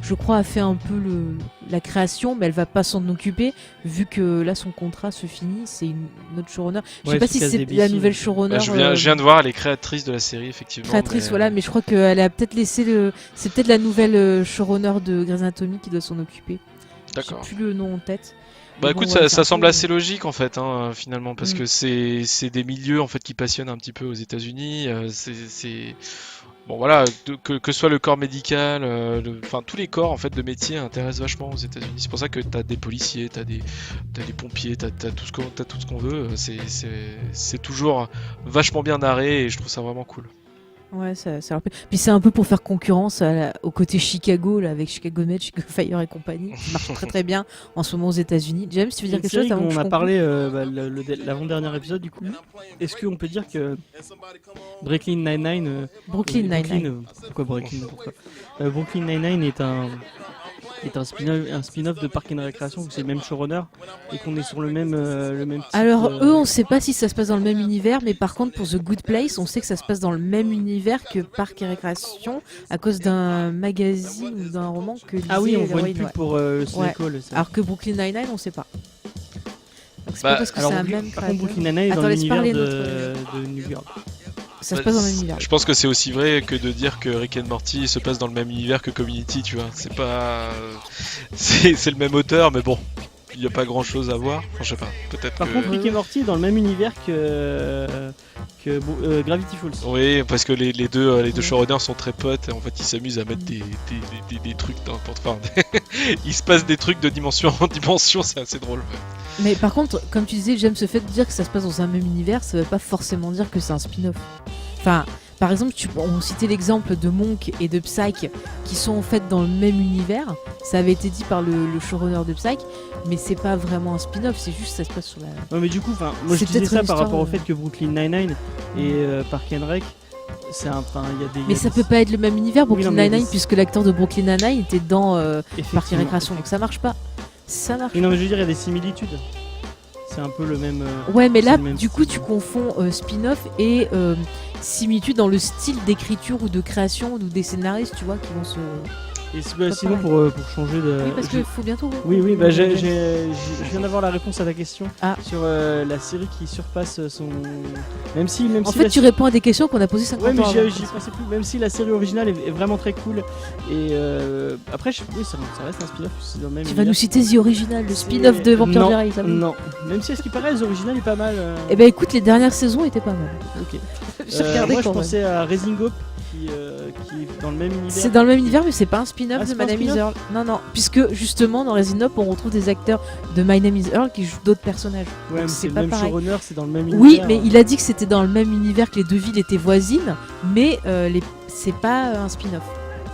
je crois a fait un peu la création mais elle va pas s'en occuper vu que là son contrat se finit, c'est une autre showrunner. Je sais Ouais, pas sous si Cas c'est ABC. la nouvelle showrunner. Bah, je viens de voir, elle est créatrice de la série effectivement. Créatrice, mais- voilà, mais je crois qu'elle a peut-être laissé c'est peut-être la nouvelle showrunner de Grey's Anatomy qui doit s'en occuper. D'accord. J'ai plus le nom en tête. Bah Mais écoute, bon, ça ouais, c'est un semble peu- assez logique en fait, hein, finalement, parce Mm. que c'est des milieux en fait qui passionnent un petit peu aux États-Unis. Bon voilà, que ce soit le corps médical, enfin tous les corps en fait de métier intéressent vachement aux États-Unis. C'est pour ça que t'as des policiers, t'as des pompiers, t'as tout ce qu'on veut. C'est toujours vachement bien narré et je trouve ça vraiment cool. Ouais, ça leur plaît. Puis c'est un peu pour faire concurrence au côté Chicago, là, avec Chicago Med, Chicago Fire et compagnie, qui marche très très bien en ce moment aux États-Unis. James, tu veux dire Une quelque série chose avant que dont je on a conclue parlé l'avant-dernier épisode du coup. Est-ce qu'on peut dire que Brooklyn Nine-Nine Brooklyn Nine-Nine. Pourquoi Brooklyn Pourquoi Brooklyn Nine-Nine est un est un spin-off de Park and Recreation où c'est le même showrunner et qu'on est sur le même type, Alors eux, on sait pas si ça se passe dans le même univers, mais par contre pour The Good Place, on sait que ça se passe dans le même univers que Park et Récréation à cause d'un magazine ou d'un roman que Ah oui, lisait on voit une l'héroïne, pub ouais. pour Snake Hall. ça. Alors que Brooklyn Nine-Nine, on sait pas. Donc c'est Bah, pas parce que Alors, c'est un Brooklyn- même par contre, créateur. Brooklyn Nine-Nine est dans Attends, laisse l'univers parler de New Girl. Ça se passe dans le même univers. Je pense que c'est aussi vrai que de dire que Rick and Morty se passe dans le même univers que Community, tu vois. C'est pas. C'est le même auteur, mais bon, il n'y a pas grand chose à voir. Enfin, je sais pas, peut-être Par que. contre, Rick et Morty est dans le même univers que Gravity Falls. Oui, parce que les deux showrunners sont très potes et en fait ils s'amusent à mettre des trucs n'importe. Enfin, il se passe des trucs de dimension en dimension, c'est assez drôle. Ouais. Mais par contre, comme tu disais, j'aime ce fait de dire que ça se passe dans un même univers, ça veut pas forcément dire que c'est un spin-off. Enfin, par exemple, on citait l'exemple de Monk et de Psyche qui sont en fait dans le même univers. Ça avait été dit par le showrunner de Psyche, mais c'est pas vraiment un spin-off, c'est juste ça se passe sur la. Non, mais du coup, moi je C'est disais peut-être ça une par rapport au histoire, fait que Brooklyn Nine-Nine et Park and Rec, c'est un. Enfin, il y a des. Mais ça peut pas être le même univers, Brooklyn non, mais Nine-Nine, des- puisque l'acteur de Brooklyn Nine-Nine était dans Parc et Effectivement. Récréation, donc ça marche pas. Ça marche Oui, non, mais je veux dire, il y a des similitudes. C'est un peu le même. Ouais, mais c'est là, le même du coup, style. tu confonds spin-off et similitude dans le style d'écriture ou de création ou des scénaristes, tu vois, qui vont se. Et pas sinon, pareil. pour changer de. Oui, parce qu'il faut bientôt. Oui, bah, je viens d'avoir la réponse à ta question Ah. sur la série qui surpasse son. Même si En fait, tu réponds à des questions qu'on a posées 50 Ouais, mais ans j'y avant. pensais plus. Même si la série originale est vraiment très cool. Et après, oui, ça reste un spin-off. C'est dans le même Tu vas univers. nous citer The Original, le spin-off de Vampire Non, Diaries, ça va. Non, même si à ce qui paraît, l'original est pas mal. Eh ben écoute, les dernières saisons étaient pas mal. Ok. J'ai regardé Moi, je quand même. pensais à Raising Hope qui est dans le même univers. C'est dans le même univers, mais c'est pas un spin-off Ah, de c'est pas My un Name is spin-off Earl. Non, puisque justement dans Resident Evil, on retrouve des acteurs de My Name is Earl qui jouent d'autres personnages. Ouais, mais Donc c'est le pas même pareil. showrunner, c'est dans le même Oui, univers. mais il a dit que c'était dans le même univers, que les deux villes étaient voisines, mais c'est pas un spin-off.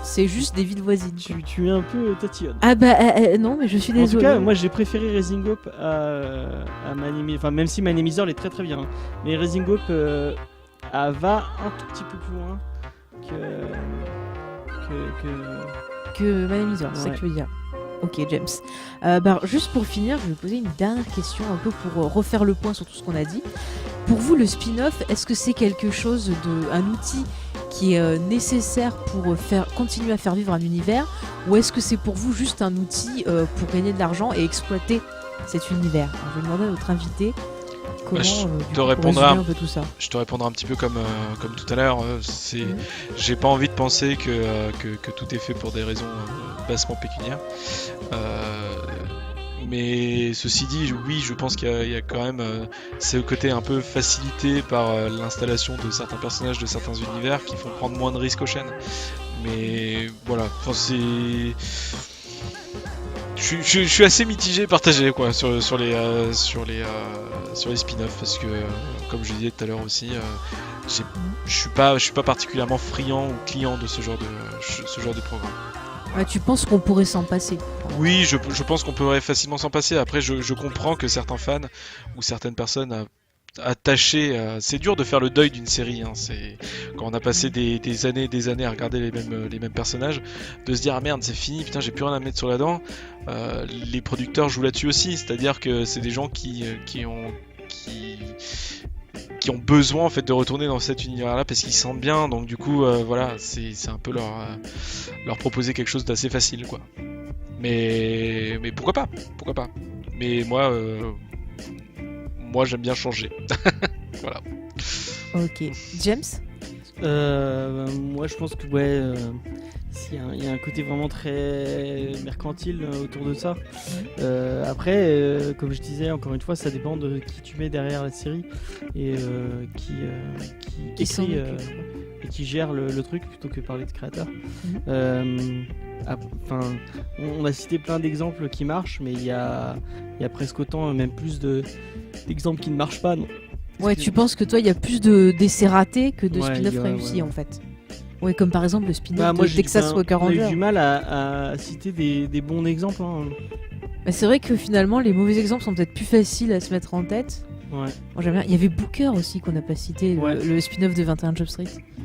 C'est juste des villes voisines. quoi. Tu es un peu tatillonne. Ah bah non, mais je suis En tout désolée. cas, moi j'ai préféré Raising Hope à My Name is... Enfin, même si My Name is Earl est très très bien. Hein. Mais Raising Hope va un tout petit peu plus loin Que My Name is Earl, c'est ça Ouais. que tu veux dire. Ok, James. Juste pour finir, je vais poser une dernière question, un peu pour refaire le point sur tout ce qu'on a dit. Pour vous, le spin-off, est-ce que c'est quelque chose un outil qui est nécessaire pour continuer à faire vivre un univers, ou est-ce que c'est pour vous juste un outil pour gagner de l'argent et exploiter cet univers? Alors, je vais demander à notre invité comment je du te coup, répondrai résumer un peu tout ça. Je te répondrai un petit peu comme tout à l'heure. J'ai pas envie de penser que tout est fait pour des raisons bassement pécuniaires. Mais ceci dit, oui, je pense qu'il y a quand même ce côté un peu facilité par l'installation de certains personnages de certains univers qui font prendre moins de risques aux chaînes. Mais voilà, enfin, c'est. Je suis assez mitigé, partagé quoi, sur les spin-offs parce que, comme je disais tout à l'heure aussi, je suis pas particulièrement friand ou client de ce genre de programme. Ouais, tu penses qu'on pourrait s'en passer? Oui, je pense qu'on pourrait facilement s'en passer. Après, je comprends que certains fans ou certaines personnes attachées, c'est dur de faire le deuil d'une série. Hein. C'est quand on a passé des années à regarder les mêmes personnages, de se dire ah merde c'est fini, putain j'ai plus rien à mettre sur la dent. Les producteurs jouent là-dessus aussi, c'est-à-dire que c'est des gens qui ont besoin en fait de retourner dans cet univers-là parce qu'ils se sentent bien. Donc du coup, voilà, c'est un peu leur proposer quelque chose d'assez facile, quoi. Mais pourquoi pas Mais moi j'aime bien changer. Voilà. Ok. James? Moi je pense que ouais, il y a un côté vraiment très mercantile autour de ça. Après, comme je disais, encore une fois, ça dépend de qui tu mets derrière la série et qui s'en écrit occupe. et qui gère le truc plutôt que parler de créateur. On a cité plein d'exemples qui marchent, mais il y a presque autant, même plus d'exemples qui ne marchent pas. Non. Ouais, tu penses que toi, il y a plus d'essais ratés que de Ouais, spin-off il y a- réussis ouais. en fait. Ouais, comme par exemple le spin-off Bah, moi, de Texas Walker on a eu Ranger. du mal à citer des bons exemples. Hein. Bah, c'est vrai que finalement, les mauvais exemples sont peut-être plus faciles à se mettre en tête. Ouais, Moi, j'aime bien. Il y avait Booker aussi qu'on n'a pas cité, Ouais. le spin-off de 21 Jump Street.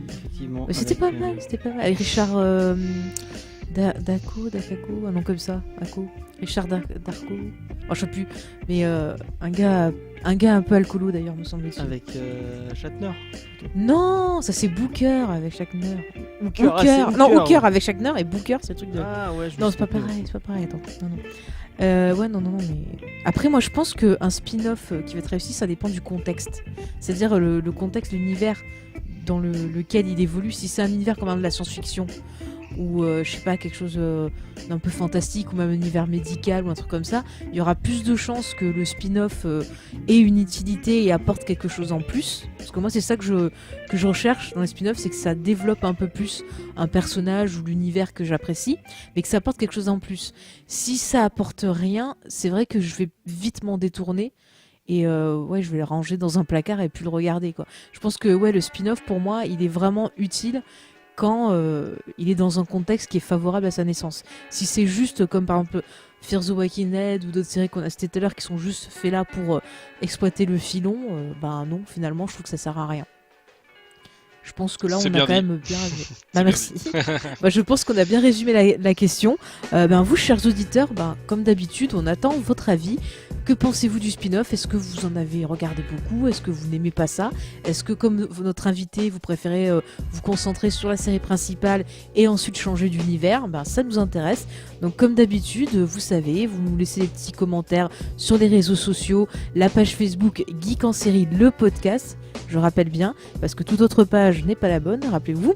effectivement. Mais c'était avec, pas mal, c'était pas mal. Avec Richard Dako, un nom comme ça, Ako. Richard Darko. Oh, je sais plus. Mais un gars un peu alcoolo d'ailleurs, me semble-t-il. Avec Shatner. Non, ça c'est Booker avec Shatner. Hooker. Non, Hooker avec Shatner et Booker, c'est le truc de. Ah ouais, Non, c'est pas pareil, Attends, non, mais. Après, moi je pense qu'un spin-off qui va être réussi, ça dépend du contexte. C'est-à-dire le contexte, l'univers dans lequel il évolue. Si c'est un univers comme de la science-fiction, ou je sais pas, quelque chose d'un peu fantastique, ou même un univers médical ou un truc comme ça, il y aura plus de chances que le spin-off ait une utilité et apporte quelque chose en plus. Parce que moi c'est ça que je recherche dans les spin-offs, c'est que ça développe un peu plus un personnage ou l'univers que j'apprécie, mais que ça apporte quelque chose en plus. Si ça apporte rien, c'est vrai que je vais vite m'en détourner. Et je vais le ranger dans un placard et puis le regarder, quoi. Je pense que le spin-off pour moi il est vraiment utile quand il est dans un contexte qui est favorable à sa naissance. Si c'est juste comme par exemple Fear the Walking Dead ou d'autres séries qu'on a citées tout à l'heure qui sont juste faits là pour exploiter le filon, non, finalement je trouve que ça sert à rien. Je pense que là C'est on bien a quand dit. même bien résumé. Merci. Je pense qu'on a bien résumé la question. Vous chers auditeurs, comme d'habitude on attend votre avis. Que pensez-vous du spin-off ? Est-ce que vous en avez regardé beaucoup ? Est-ce que vous n'aimez pas ça ? Est-ce que, comme notre invité, vous préférez vous concentrer sur la série principale et ensuite changer d'univers ? Ça nous intéresse. Donc, comme d'habitude, vous savez, vous nous laissez des petits commentaires sur les réseaux sociaux, la page Facebook Geek en série, le podcast. Je rappelle bien, parce que toute autre page n'est pas la bonne, rappelez-vous.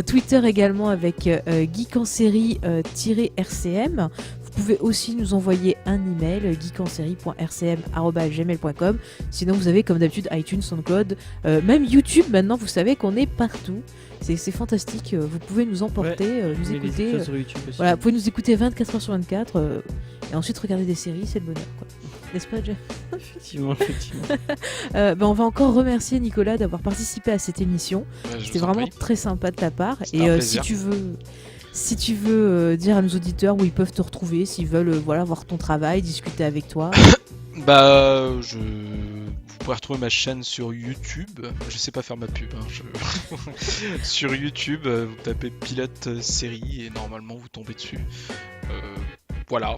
Twitter également avec Geek en série -RCM. Vous pouvez aussi nous envoyer un email geekenserie.rcm@gmail.com. Sinon vous avez comme d'habitude iTunes, SoundCloud, même YouTube maintenant, vous savez qu'on est partout. C'est fantastique, vous pouvez nous emporter, nous écouter. Sur YouTube aussi. Voilà, vous pouvez nous écouter 24 heures sur 24 et ensuite regarder des séries, c'est le bonheur, quoi. N'est-ce pas, Jeff ? Effectivement. On va encore remercier Nicolas d'avoir participé à cette émission. C'était vraiment très sympa de ta part. C'était un plaisir. Si tu veux dire à nos auditeurs où ils peuvent te retrouver, s'ils veulent voir ton travail, discuter avec toi. Vous pouvez retrouver ma chaîne sur YouTube. Je sais pas faire ma pub. Sur YouTube, vous tapez Pilote série et normalement vous tombez dessus. Voilà.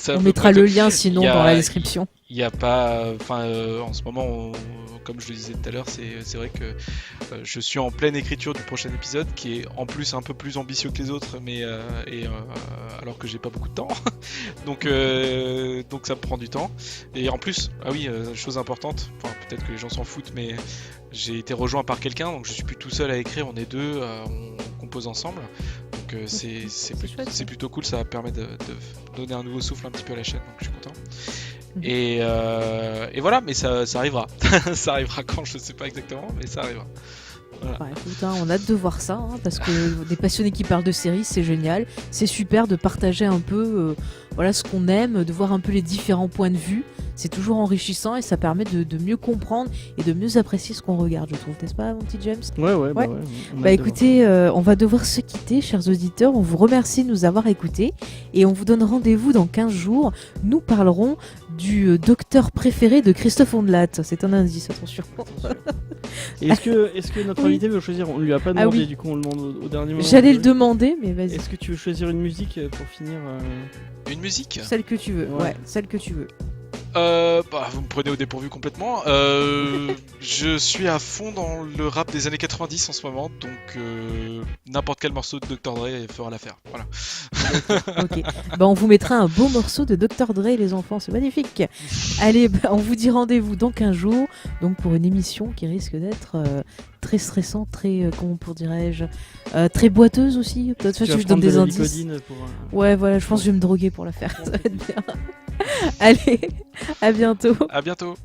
On mettra le lien sinon dans la description. Il n'y a pas. En ce moment, comme je le disais tout à l'heure, c'est vrai que je suis en pleine écriture du prochain épisode qui est en plus un peu plus ambitieux que les autres, alors que j'ai pas beaucoup de temps. donc ça me prend du temps. Et en plus, chose importante, peut-être que les gens s'en foutent, mais j'ai été rejoint par quelqu'un, donc je suis plus tout seul à écrire, on est deux, on compose ensemble. Donc c'est plutôt cool, ça permet de donner un nouveau souffle un petit peu à la chaîne, donc je suis content. Et voilà, mais ça arrivera. Ça arrivera quand, je sais pas exactement, mais ça arrivera. Voilà. Écoute, on a hâte de voir ça, parce que des passionnés qui parlent de séries, c'est génial. C'est super de partager un peu ce qu'on aime, de voir un peu les différents points de vue. C'est toujours enrichissant et ça permet de mieux comprendre et de mieux apprécier ce qu'on regarde, je trouve. N'est-ce pas, mon petit James ? Ouais. Écoutez, on va devoir se quitter, chers auditeurs. On vous remercie de nous avoir écoutés et on vous donne rendez-vous dans 15 jours. Nous parlerons du docteur préféré de Christophe Ondelat. C'est un indice, attention. Et est-ce que notre invité veut choisir ? On lui a pas demandé, du coup on le demande au dernier moment. J'allais le demander, mais vas-y. Est-ce que tu veux choisir une musique pour finir Une musique ? Celle que tu veux, celle que tu veux. Vous me prenez au dépourvu complètement. Je suis à fond dans le rap des années 90 en ce moment, donc n'importe quel morceau de Dr. Dre fera l'affaire. Voilà. Ok. On vous mettra un beau morceau de Dr. Dre, les enfants, c'est magnifique. Allez, on vous dit rendez-vous dans 15 jours, donc pour une émission qui risque d'être très stressante, très, très boiteuse aussi. Peut-être que je donne des indices. Ouais, voilà, je pense que je vais me droguer pour la faire. Ça va être bien. Allez, à bientôt. À bientôt.